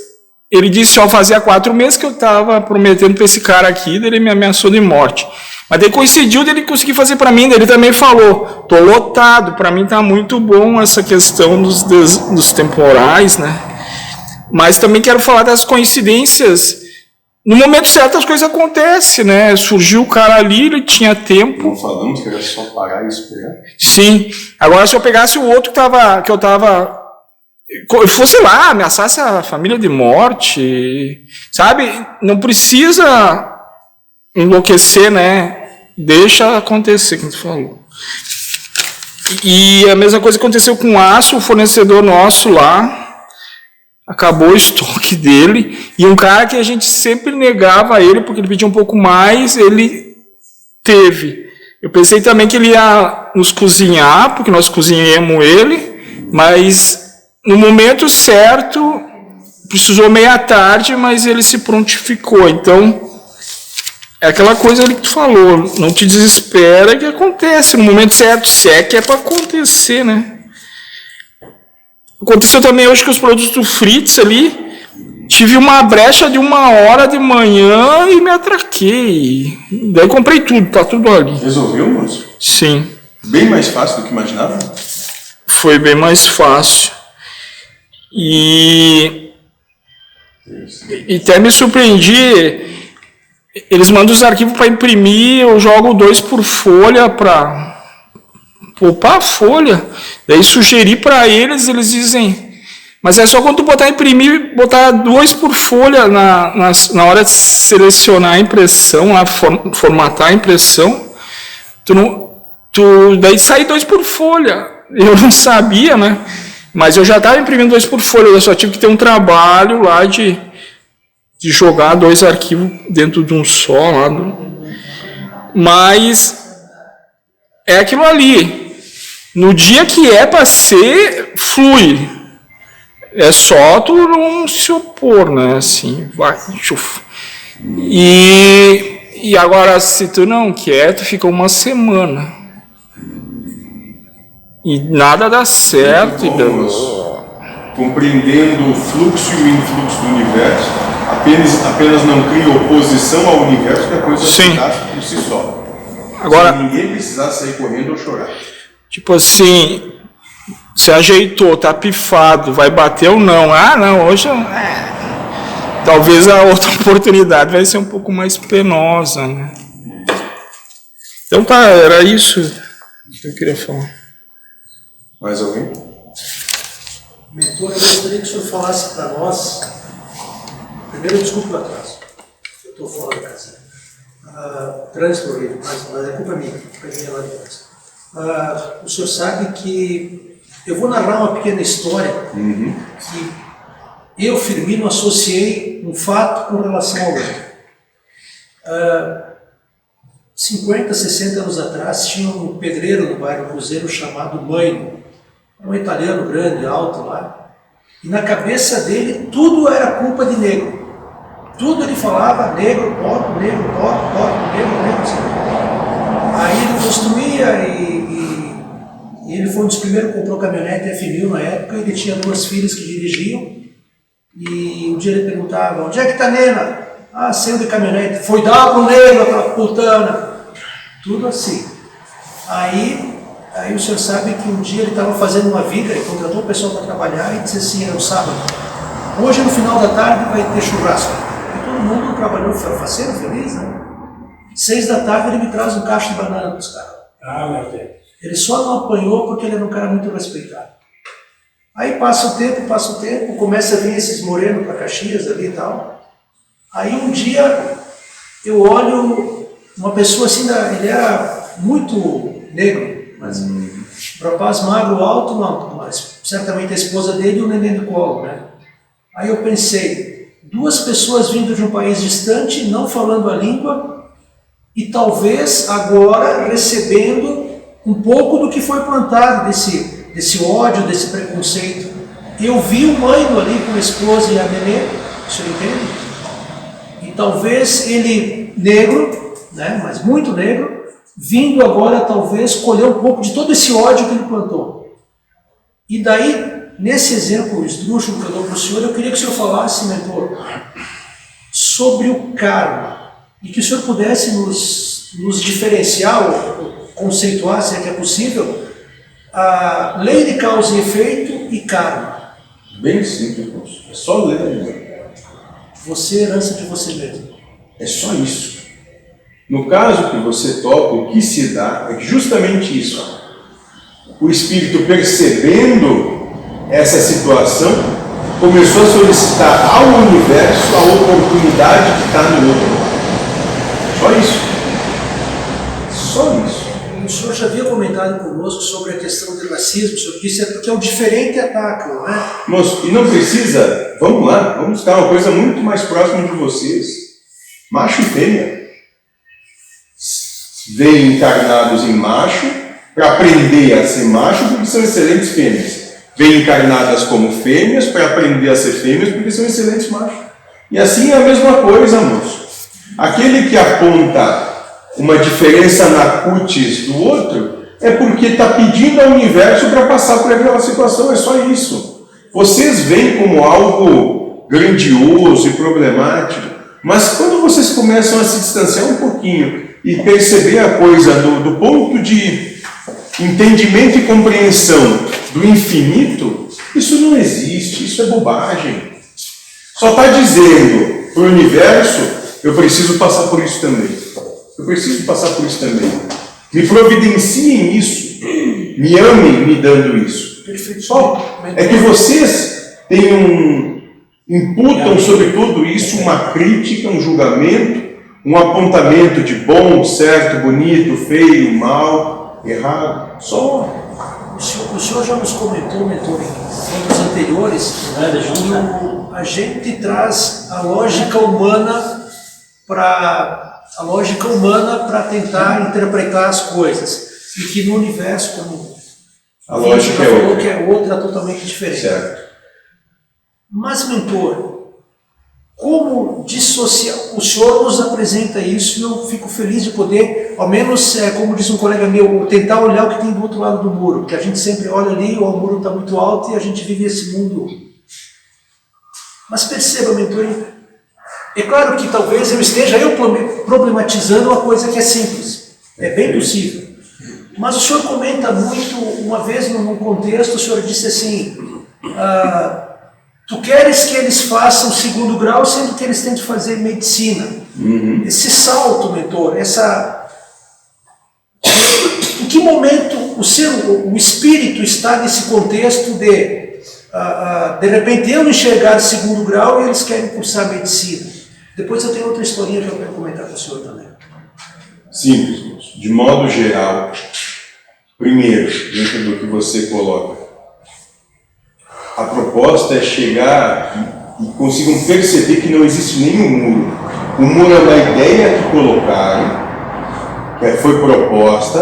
Ele disse, ó, fazia 4 meses que eu estava prometendo para esse cara aqui, daí ele me ameaçou de morte. Mas daí coincidiu dele conseguir fazer para mim, daí ele também falou, tô lotado, para mim tá muito bom essa questão dos temporais, né? Mas também quero falar das coincidências. No momento certo as coisas acontecem, né? Surgiu o cara ali, ele tinha tempo. Não falamos que era só parar e esperar? Sim. Agora se eu pegasse o outro que eu estava fosse lá, ameaçasse a família de morte, sabe? Não precisa enlouquecer, né? Deixa acontecer, como tu falou. E a mesma coisa aconteceu com o aço, o fornecedor nosso lá, acabou o estoque dele, e um cara que a gente sempre negava a ele, porque ele pedia um pouco mais, ele teve. Eu pensei também que ele ia nos cozinhar, porque nós cozinhamos ele, mas no momento certo, precisou meia tarde, mas ele se prontificou. Então, é aquela coisa ali que tu falou, não te desespera que acontece no momento certo, se é que é para acontecer, né? Aconteceu também hoje com os produtos do Fritz ali, tive uma brecha de 1 hora de manhã e me atraquei. Daí comprei tudo, tá tudo ali. Resolveu, moço? Sim. Bem mais fácil do que imaginava? Foi bem mais fácil. E até me surpreendi. Eles mandam os arquivos para imprimir, eu jogo 2 por folha para poupar a folha. Daí sugeri para eles, eles dizem, mas é só quando tu botar imprimir, botar 2 por folha na hora de selecionar a impressão, lá, formatar a impressão, daí sai 2 por folha. Eu não sabia, né? Mas eu já estava imprimindo 2 por folha, eu só tive que ter um trabalho lá de jogar 2 arquivos dentro de um só. Lá. Mas é aquilo ali. No dia que é para ser, flui. É só tu não se opor, né? Assim, vai, chuf. E agora, se tu não quer, tu fica 1 semana. E nada dá certo. Compreendendo o fluxo e o influxo do universo, apenas não cria oposição ao universo, que a coisa acontece por si só. Agora, sem ninguém precisar sair correndo ou chorar. Tipo assim, se ajeitou, tá pifado, vai bater ou não? Ah, não, hoje talvez a outra oportunidade vai ser um pouco mais penosa, né? Então tá, era isso que eu queria falar. Mais alguém? Mentor, eu gostaria que o senhor falasse para nós. Primeiro, desculpe o atraso. Eu estou fora da casa. Trânsito horrível, mas é culpa minha lá de trás. O senhor sabe que eu vou narrar uma pequena história que eu, Firmino, associei um fato com relação ao outro. 50, 60 anos atrás, tinha um pedreiro no bairro Cruzeiro chamado Maino. Era um italiano grande, alto lá. E na cabeça dele, tudo era culpa de negro. Tudo ele falava, negro, porco, negro, negro. Aí ele construía e ele foi um dos primeiros que comprou caminhonete F1000 na época. Ele tinha 2 filhas que dirigiam. E um dia ele perguntava, onde é que tá Nena? Ah, saiu de caminhonete. Foi dar pro negro, aquela putana. Tudo assim. Aí o senhor sabe que um dia ele estava fazendo uma viga e contratou o pessoal para trabalhar e disse assim, era um sábado, hoje no final da tarde vai ter churrasco. E todo mundo trabalhou faceiro, feliz, né? 6 da tarde ele me traz um cacho de banana para os caras. Ah, meu Deus. Ele só não apanhou porque ele era um cara muito respeitado. Aí passa o tempo, começa a vir esses morenos para Caxias ali e tal. Aí um dia eu olho uma pessoa assim, ele era muito negro, mas um rapaz magro, alto, não, mas certamente a esposa dele e o neném do colo, né? Aí eu pensei, 2 pessoas vindo de um país distante, não falando a língua, e talvez agora recebendo um pouco do que foi plantado, desse ódio, desse preconceito. Eu vi o Maino ali com a esposa e a neném, o senhor entende? E talvez ele, negro, né, mas muito negro, vindo agora talvez colher um pouco de todo esse ódio que ele plantou. E daí, nesse exemplo esdrúxulo que eu dou para o senhor, eu queria que o senhor falasse, mentor, sobre o karma, e que o senhor pudesse nos diferenciar, ou conceituar, se é que é possível, a lei de causa e efeito e karma. Bem simples, moço. É só ler. Você é herança de você mesmo. É só isso. No caso que você toca, o que se dá é justamente isso. O espírito percebendo essa situação, começou a solicitar ao universo a oportunidade que está no outro. Só isso. Só isso. O senhor já havia comentado conosco sobre a questão do racismo, o senhor disse que é o diferente ataca, não é? Moço, e não precisa, vamos lá, vamos buscar uma coisa muito mais próxima de vocês. Macho e fêmea. Vêm encarnados em macho para aprender a ser macho porque são excelentes fêmeas. Vêm encarnadas como fêmeas para aprender a ser fêmeas porque são excelentes machos. E assim é a mesma coisa, moço. Aquele que aponta uma diferença na cutis do outro é porque está pedindo ao universo para passar por aquela situação, é só isso. Vocês veem como algo grandioso e problemático, mas quando vocês começam a se distanciar um pouquinho e perceber a coisa do ponto de entendimento e compreensão do infinito, isso não existe, isso é bobagem. Só está dizendo para o universo, eu preciso passar por isso também. Eu preciso passar por isso também. Me providenciem isso. Me amem me dando isso. Só é que vocês imputam sobre tudo isso uma crítica, um julgamento, um apontamento de bom, certo, bonito, feio, mal, errado. Só. O senhor já nos comentou, mentor, em anos anteriores, que a gente traz a lógica humana para tentar interpretar as coisas, e que no universo, como a lógica é outra. Que é outra totalmente diferente. Certo. Mas, mentor, como dissociar? O senhor nos apresenta isso e eu fico feliz de poder, ao menos, como disse um colega meu, tentar olhar o que tem do outro lado do muro, porque a gente sempre olha ali, o muro está muito alto e a gente vive esse mundo. Mas perceba, mentor, é claro que talvez eu esteja problematizando uma coisa que é simples, é bem possível. Mas o senhor comenta muito, uma vez num contexto, o senhor disse assim, tu queres que eles façam segundo grau, sendo que eles têm de fazer medicina. Uhum. Esse salto, mentor, em que momento o espírito está nesse contexto de repente eu enxergar segundo grau e eles querem cursar medicina? Depois eu tenho outra historinha que eu quero comentar com o senhor também. Simples, moço. De modo geral, primeiro, dentro do que você coloca, a proposta é chegar e consigam perceber que não existe nenhum muro. O muro é uma ideia que colocaram, que foi proposta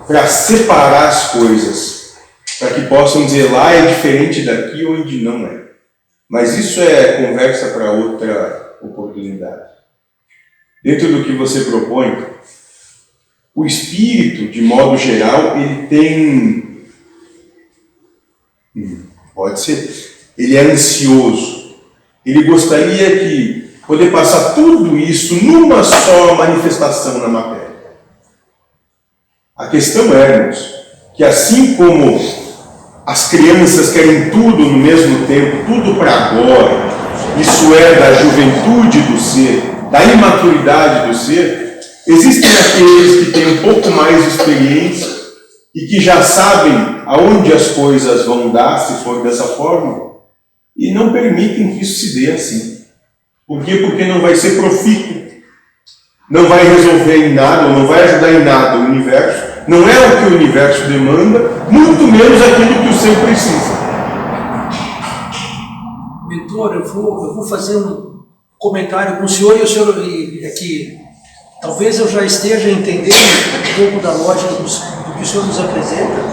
para separar as coisas, para que possam dizer lá é diferente daqui onde não é. Mas isso é conversa para outra oportunidade. Dentro do que você propõe, o espírito, de modo geral, ele tem... Pode ser. Ele é ansioso. Ele gostaria de poder passar tudo isso numa só manifestação na matéria. A questão é, irmãos, que assim como as crianças querem tudo no mesmo tempo, tudo para agora, isso é da juventude do ser, da imaturidade do ser, existem aqueles que têm um pouco mais de experiência e que já sabem aonde as coisas vão dar, se for dessa forma, e não permitem que isso se dê assim. Por quê? Porque não vai ser profícuo, não vai resolver em nada, ou não vai ajudar em nada o universo, não é o que o universo demanda, muito menos aquilo que o ser precisa. Mentor, eu vou fazer um comentário com o senhor e o senhor aqui. Talvez eu já esteja entendendo um pouco da lógica do que o senhor nos apresenta.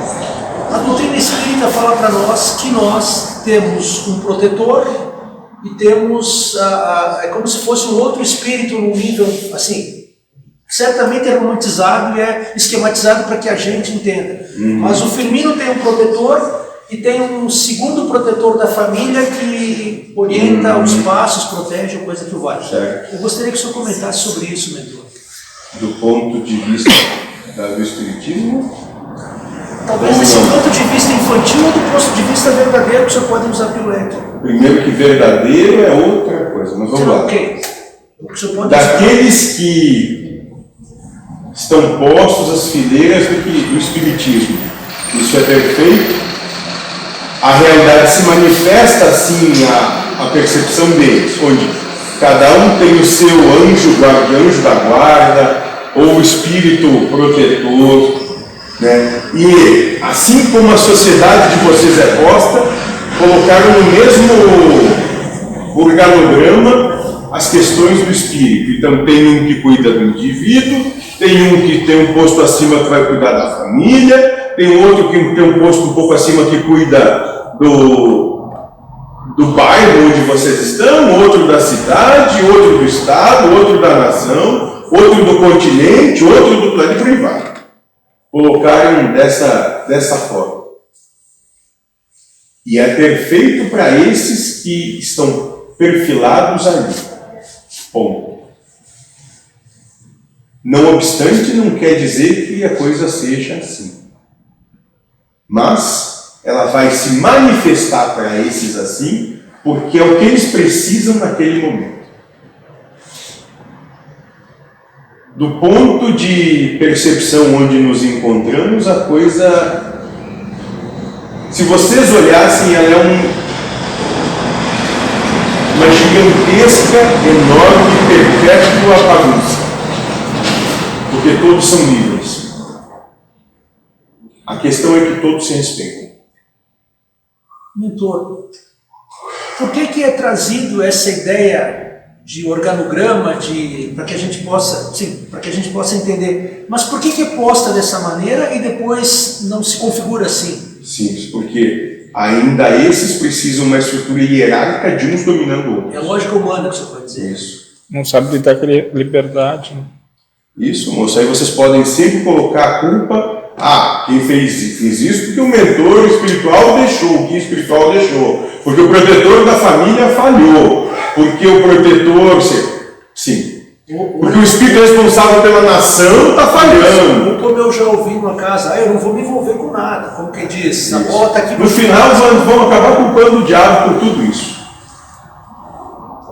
A doutrina espírita fala para nós que nós temos um protetor e temos, é como se fosse um outro espírito num nível, assim, certamente é romantizado e é esquematizado para que a gente entenda. Mas o Firmino tem um protetor e tem um segundo protetor da família que orienta os passos, protege, coisa que vale. Certo. Eu gostaria que o senhor comentasse sobre isso, mentor. Do ponto de vista do espiritismo? Talvez Ou desse não? ponto de vista infantil ou do ponto de vista verdadeiro que o senhor pode nos abrir o leque. Primeiro que verdadeiro é outra coisa, mas vamos lá. Ok. O senhor pode Daqueles que estão postos às fileiras do espiritismo, isso é perfeito? a realidade se manifesta assim, a percepção deles, onde cada um tem o seu anjo da guarda, ou o espírito protetor, né? E assim como a sociedade de vocês é posta, colocaram no mesmo organograma as questões do espírito. Então tem um que cuida do indivíduo, tem um que tem um posto acima que vai cuidar da família, tem outro que tem um posto um pouco acima que cuida do bairro onde vocês estão, outro da cidade, outro do estado, outro da nação, outro do continente, outro do planeta, por aí vai. Colocaram dessa forma. E é perfeito para esses que estão perfilados ali. Ponto. Não obstante, não quer dizer que a coisa seja assim. Mas ela vai se manifestar para esses assim, porque é o que eles precisam naquele momento. Do ponto de percepção onde nos encontramos, a coisa, se vocês olhassem, ela é uma gigantesca, enorme, perpétua bagunça. Porque todos são livres. A questão é que todos se respeitam. Mentor, por que é trazido essa ideia de organograma, para que a gente possa entender? Mas por que é posta dessa maneira e depois não se configura assim? Simples, porque ainda esses precisam uma estrutura hierárquica de uns dominando outros. É lógica humana que você pode dizer. Isso. Não sabe lidar com a liberdade. Né? Isso, moço. Aí vocês podem sempre colocar a culpa. Quem fez isso porque o mentor espiritual deixou, o guia espiritual deixou, porque o protetor da família falhou, porque o protetor... Sim. Porque o espírito responsável pela nação está falhando. Como eu já ouvi numa casa, eu não vou me envolver com nada, como quem diz, a bola está aqui... No final vão acabar culpando o diabo por tudo isso.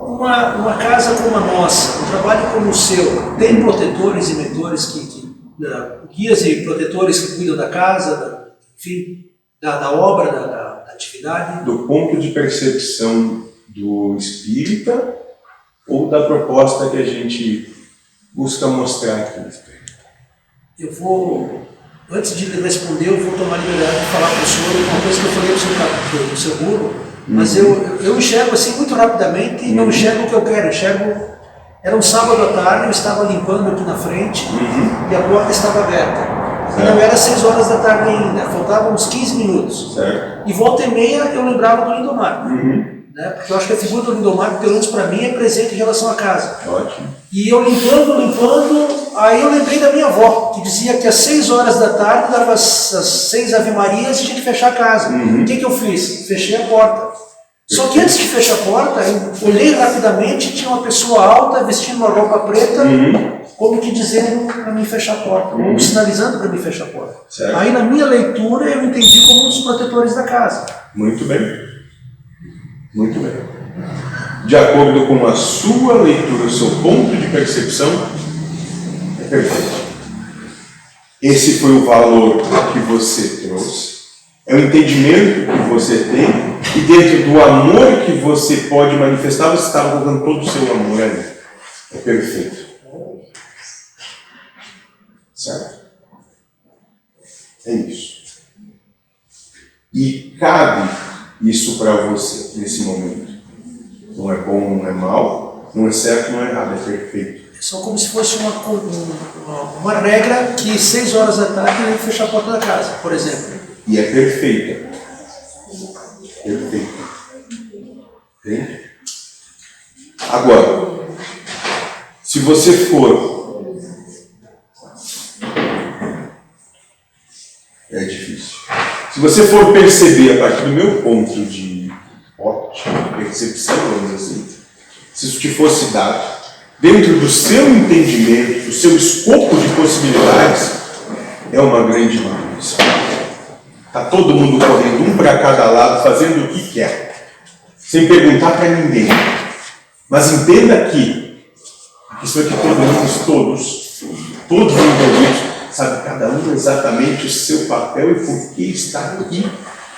Uma casa como a nossa, um trabalho como o seu, tem protetores e mentores guias e protetores que cuidam da casa, da obra, da atividade? Do ponto de percepção do espírita ou da proposta que a gente busca mostrar aqui? Antes de responder, eu vou tomar liberdade de falar para o senhor uma coisa que eu falei para o seu burro, mas eu enxergo assim muito rapidamente e não enxergo o que eu quero, Era um sábado à tarde, eu estava limpando aqui na frente e a porta estava aberta. E não era 6 horas da tarde ainda, faltavam uns 15 minutos. Certo. E volta e meia eu lembrava do Lindomar. Né? Porque eu acho que a figura do Lindomar, pelo menos para mim, é presente em relação à casa. Ótimo. E eu limpando, aí eu lembrei da minha avó, que dizia que às 6 horas da tarde, dava as 6 Ave-Marias e tinha que fechar a casa. O que eu fiz? Fechei a porta. Só que antes de fechar a porta, eu olhei rapidamente, tinha uma pessoa alta vestindo uma roupa preta, como que dizendo para mim fechar a porta, ou sinalizando para mim fechar a porta. Certo. Aí na minha leitura eu entendi como um dos protetores da casa. Muito bem. Muito bem. De acordo com a sua leitura, o seu ponto de percepção, é perfeito. Esse foi o valor que você trouxe, é o entendimento que você tem, e dentro do amor que você pode manifestar, você está colocando todo o seu amor ali. É perfeito. Certo? É isso. E cabe isso para você nesse momento. Não é bom, não é mal, não é certo, não é errado, é perfeito. É só como se fosse uma regra que 6 horas da tarde eu ia fechar a porta da casa, por exemplo. E é perfeita. Perfeito. Entende? Agora, se você for... É difícil. Se você for perceber a partir do meu ponto de ótica, percepção, vamos dizer assim, se isso te fosse dado, dentro do seu entendimento, do seu escopo de possibilidades, é uma grande bagunça. Está todo mundo correndo um para cada lado, fazendo o que quer, sem perguntar para ninguém. Mas entenda que a questão é que todos envolvidos, sabe cada um exatamente o seu papel e por que está aqui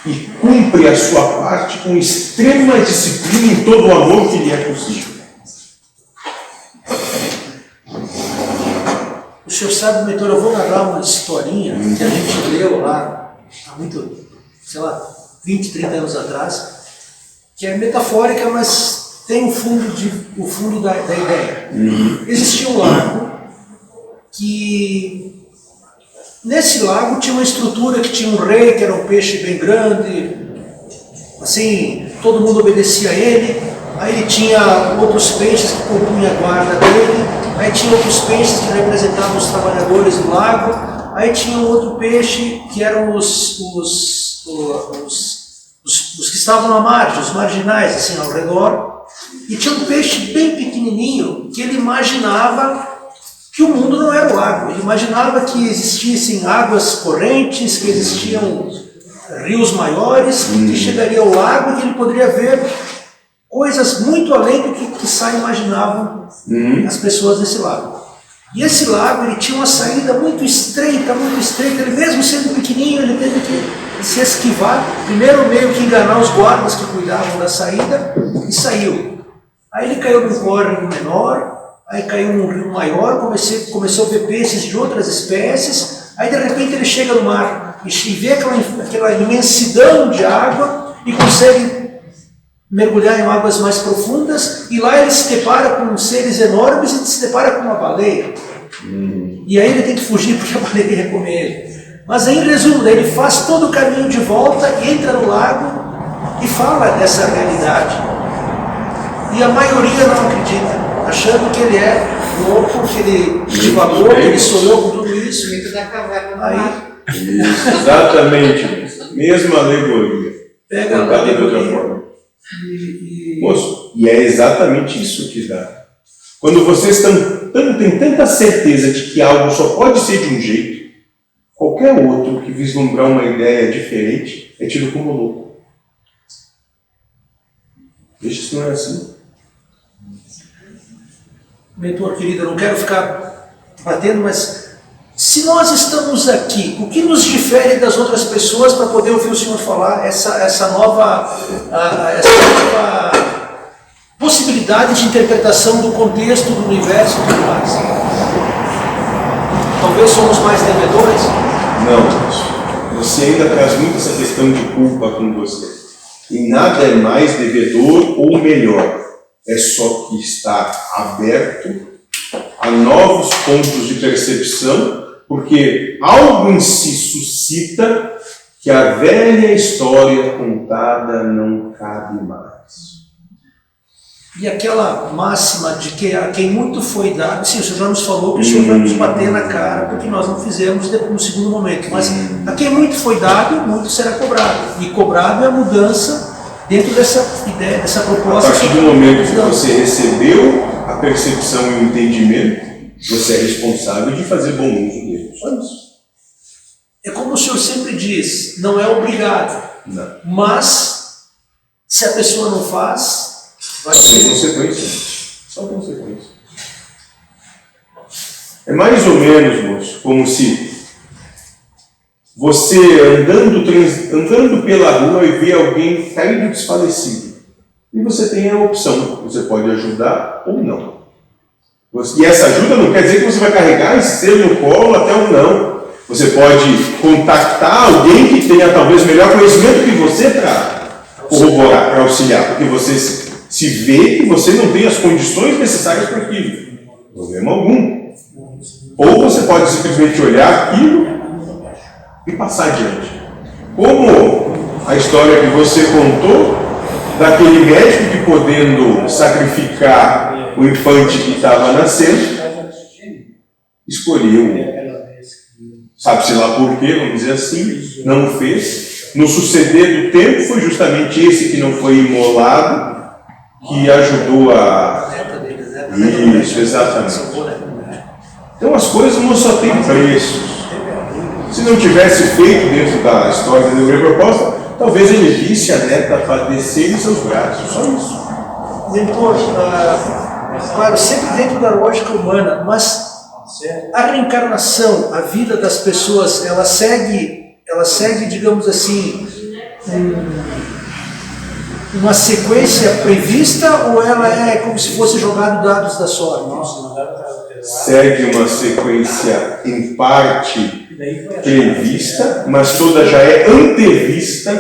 e cumpre a sua parte com extrema disciplina e todo o amor que lhe é possível. O senhor sabe, mentor, eu vou narrar uma historinha que a gente leu lá há muito, sei lá, 20, 30 anos atrás, que é metafórica, mas tem o fundo da ideia. Existia um lago que, nesse lago tinha uma estrutura que tinha um rei, que era um peixe bem grande, assim, todo mundo obedecia a ele. Aí ele tinha outros peixes que compunham a guarda dele, aí tinha outros peixes que representavam os trabalhadores do lago, aí tinha um outro peixe que eram os que estavam à margem, os marginais, assim, ao redor, e tinha um peixe bem pequenininho que ele imaginava que o mundo não era o lago, ele imaginava que existissem águas correntes, que existiam rios maiores, que chegaria ao lago e que ele poderia ver coisas muito além do que imaginavam as pessoas desse lago. E esse lago, ele tinha uma saída muito estreita, ele mesmo sendo pequenininho, ele teve que se esquivar, primeiro meio que enganar os guardas que cuidavam da saída, e saiu. Aí ele caiu num córrego menor, aí caiu num rio maior, começou a ver peixes de outras espécies, aí de repente ele chega no mar e vê aquela imensidão de água e consegue mergulhar em águas mais profundas, e lá ele se depara com seres enormes e se depara com uma baleia. E aí ele tem que fugir porque a baleia ia comer ele. Mas aí, em resumo, daí ele faz todo o caminho de volta, entra no lago e fala dessa realidade. E a maioria não acredita, achando que ele é louco, que ele divaguou, que ele sonhou com tudo isso. Mito da caverna do Aí, mar. Exatamente, mesma alegoria. pega a Contada de outra alegoria forma. Moço, e é exatamente isso que dá. Quando vocês têm tanta certeza de que algo só pode ser de um jeito, qualquer outro que vislumbrar uma ideia diferente é tido como louco. Veja se não é assim. mentor querido, eu não quero ficar batendo, mas se nós estamos aqui, o que nos difere das outras pessoas para poder ouvir o senhor falar essa nova possibilidade de interpretação do contexto, do universo e tudo mais? Talvez somos mais devedores? Não, você ainda traz muito essa questão de culpa com você. E nada é mais devedor ou melhor. É só que está aberto a novos pontos de percepção, porque algo em si suscita que a velha história contada não cabe mais. E aquela máxima de que a quem muito foi dado, sim, o senhor já nos falou que o senhor vai nos bater na cara, porque nós não fizemos no segundo momento, mas a quem muito foi dado, muito será cobrado. E cobrado é a mudança dentro dessa ideia, dessa proposta. A partir do momento que você recebeu a percepção e o entendimento, você é responsável de fazer bom uso dele. Só isso. É como o senhor sempre diz, não é obrigado. Não. Mas, se a pessoa não faz, vai Sem ser. consequência. Só consequência. É mais ou menos, moço, como se você andando pela rua e vê alguém caído desfalecido. E você tem a opção, você pode ajudar ou não. E essa ajuda não quer dizer que você vai carregar esse ser no colo até ou não. Você pode contactar alguém que tenha talvez melhor conhecimento que você para corroborar, para auxiliar, porque você se vê que você não tem as condições necessárias para aquilo. Problema algum. Ou você pode simplesmente olhar aquilo e passar adiante. Como a história que você contou daquele médico que, podendo sacrificar o infante que estava nascendo, escolheu, sabe-se lá por quê, vamos dizer assim, não fez. No suceder do tempo, foi justamente esse que não foi imolado que ajudou a... Isso, exatamente. Então as coisas não só têm preços. Se não tivesse feito dentro da história da minha proposta, talvez ele visse a neta padecer em seus braços, só isso. Mentor, claro, sempre dentro da lógica humana, mas a reencarnação, a vida das pessoas, ela segue, digamos assim, uma sequência prevista ou ela é como se fosse jogado dados da sorte? Segue uma sequência em parte prevista, mas toda já é antevista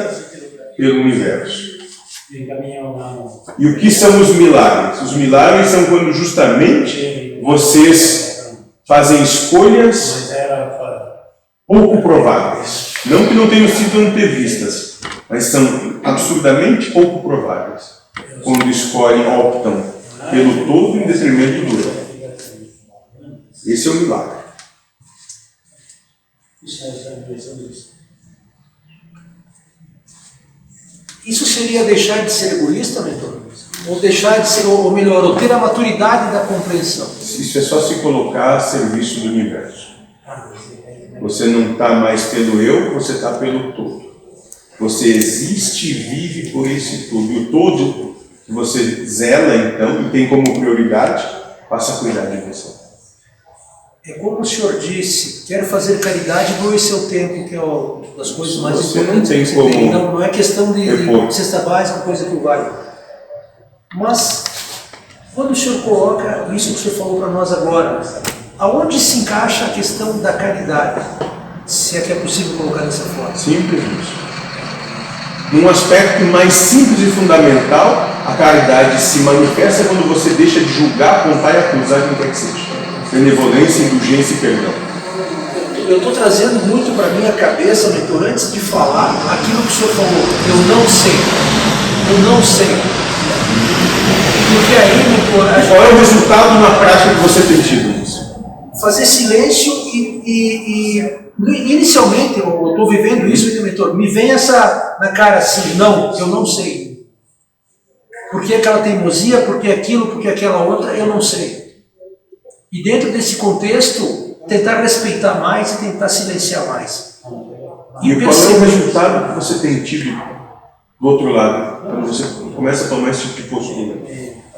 pelo universo. E o que são os milagres? Os milagres são quando justamente vocês fazem escolhas pouco prováveis. Não que não tenham sido antevistas, mas são absurdamente pouco prováveis. Quando escolhem, optam pelo todo em detrimento do eu. Esse é o milagre. Isso seria deixar de ser egoísta, mentor? Ou deixar de ser, ou melhor, ou ter a maturidade da compreensão? Isso é só se colocar a serviço do universo. Você não está mais pelo eu, você está pelo todo. Você existe e vive por esse todo. E o todo que você zela, então, e tem como prioridade, passa a cuidar de você. É como o senhor disse, quero fazer caridade, doe seu tempo, que é uma das coisas mais Você não importantes tem que como você tem. Não é questão de repor. cesta básica, coisa que vale. Mas, quando o senhor coloca isso que o senhor falou para nós agora, aonde se encaixa a questão da caridade? Se é que é possível colocar dessa forma. Simples isso. Num aspecto mais simples e fundamental, a caridade se manifesta quando você deixa de julgar, apontar e acusar quem quer que seja. Benevolência, indulgência e perdão. Eu estou trazendo muito para minha cabeça, mentor, antes de falar aquilo que o senhor falou. Eu não sei. Eu não sei. Porque aí, mentor, Qual é o resultado na prática que você tem tido nisso? fazer silêncio e inicialmente, eu estou vivendo isso, mentor, me vem essa na cara assim, não, eu não sei. Por que aquela teimosia, por que aquilo, por que aquela outra, eu não sei. E dentro desse contexto, tentar respeitar mais e tentar silenciar mais. E qual é o resultado que você tem tido do outro lado? Quando você começa a tomar esse tipo de postura?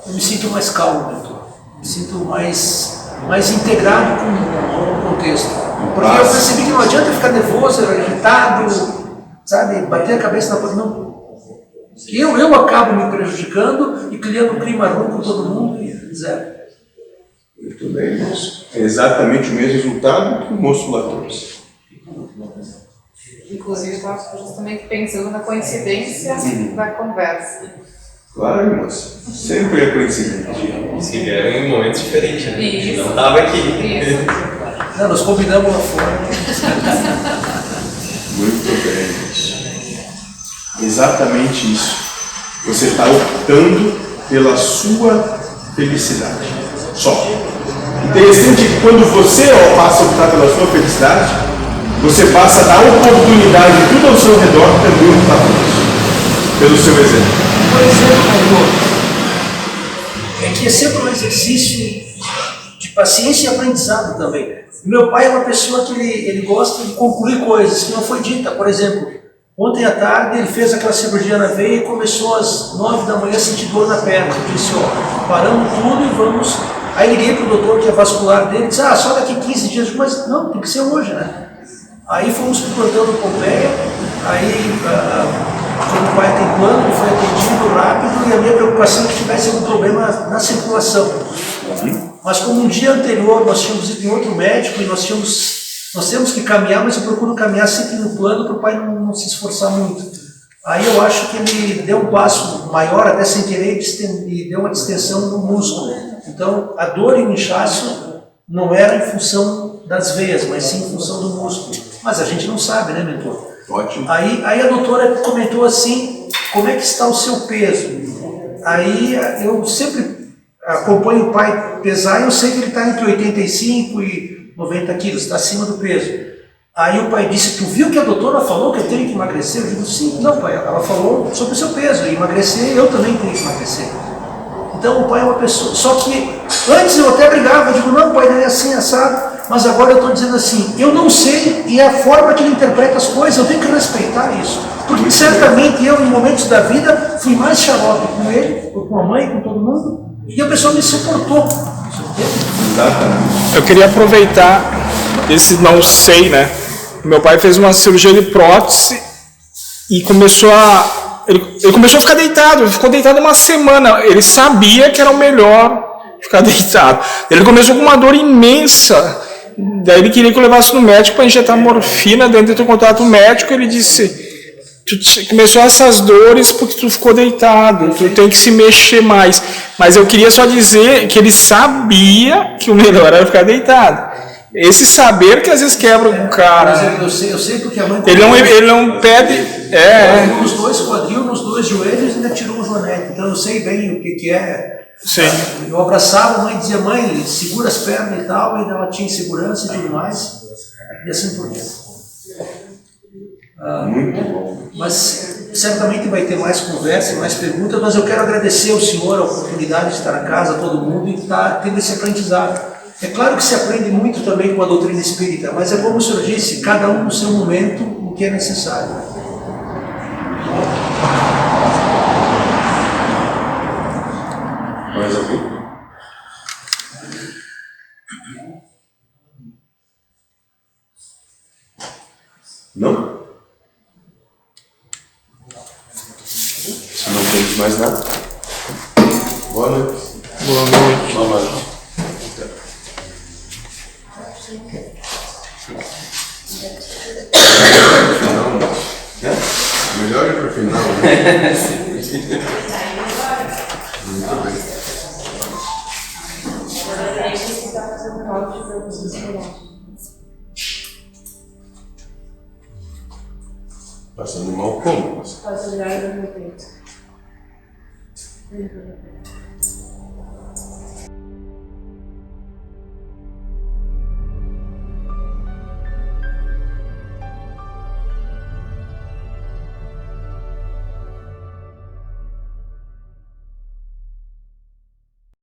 Eu me sinto mais calmo, mentor. Me sinto mais integrado com o contexto. Porque eu percebi que não adianta ficar nervoso, agitado, sabe, bater a cabeça na coisa. Não. Eu acabo me prejudicando e criando um clima ruim com todo mundo e zero. Muito bem, moço. É exatamente o mesmo resultado que o moço lá trouxe. Inclusive, eu estava justamente pensando na coincidência da conversa. Claro, moço. Sempre é coincidente. Se vieram em momentos diferentes, né? Isso. Não estava aqui. Isso. Não, nós combinamos lá fora. Muito bem. Exatamente isso. Você está optando pela sua felicidade. Só. Interessante que quando você passa a optar pela sua felicidade, você passa a dar oportunidade de tudo ao seu redor também optar por isso. Pelo seu exemplo. Por exemplo, é que é sempre um exercício de paciência e aprendizado também. Meu pai é uma pessoa que ele gosta de concluir coisas que não foi dita. Por exemplo, ontem à tarde ele fez aquela cirurgia na veia e começou às 9 da manhã a sentir dor na perna. Eu disse, ó, paramos tudo e vamos... Aí liguei para o doutor que é vascular dele e disse, só daqui 15 dias. Mas não, tem que ser hoje, né? Aí fomos para o plantão do Pompeia, aí como o pai tem plano, ele foi atendido rápido e a minha preocupação é que tivesse algum problema na circulação. Mas como um dia anterior nós tínhamos ido em outro médico e nós temos que caminhar, mas eu procuro caminhar sempre no plano para o pai não se esforçar muito. Aí eu acho que ele deu um passo maior, até sem querer, e deu uma distensão no músculo. Então a dor e o inchaço não era em função das veias, mas sim em função do músculo. Mas a gente não sabe, né, mentor? Ótimo. Aí a doutora comentou assim, como é que está o seu peso? Aí eu sempre acompanho o pai pesar e eu sei que ele está entre 85 e 90 quilos, está acima do peso. Aí o pai disse, tu viu que a doutora falou que eu tenho que emagrecer? Eu digo, sim, não pai, ela falou sobre o seu peso, e emagrecer, eu também tenho que emagrecer. Então o pai é uma pessoa, só que antes eu até brigava, eu digo, não pai, não é assim, assado. Mas agora eu estou dizendo assim, eu não sei, e é a forma que ele interpreta as coisas, eu tenho que respeitar isso. Porque certamente eu, em momentos da vida, fui mais xarope com ele, ou com a mãe, com todo mundo, e a pessoa me suportou. Exatamente. Eu queria aproveitar esse não sei, né? Meu pai fez uma cirurgia de prótese e começou a... Ele começou a ficar deitado, ele ficou deitado uma semana. Ele sabia que era o melhor ficar deitado. Ele começou com uma dor imensa. Daí ele queria que eu levasse no médico para injetar morfina. Dentro do contato médico, ele disse: tu começou essas dores porque tu ficou deitado, tu tem que se mexer mais. Mas eu queria só dizer que ele sabia que o melhor era ficar deitado. Esse saber que às vezes quebra o cara. Mas eu sei porque a mãe... Ele não pede... Nos dois quadril, nos dois joelhos, ainda tirou um joanete. Então eu sei bem o que é. Sim. Eu abraçava a mãe e dizia: mãe, segura as pernas e tal, e ela tinha insegurança e tudo mais. E assim por diante. Muito bom. Mas certamente vai ter mais conversa, mais perguntas, mas eu quero agradecer ao senhor a oportunidade de estar na casa, a todo mundo, e estar tendo esse aprendizado. É claro que se aprende muito também com a doutrina espírita, mas é como o senhor disse, cada um no seu momento, o que é necessário. Mais alguém? Não? Se não temos mais nada. Boa noite. Boa noite. Boa noite. Melhor ir para o final, né? Muito bem. Passando mal como? Posso olhar no meu peito.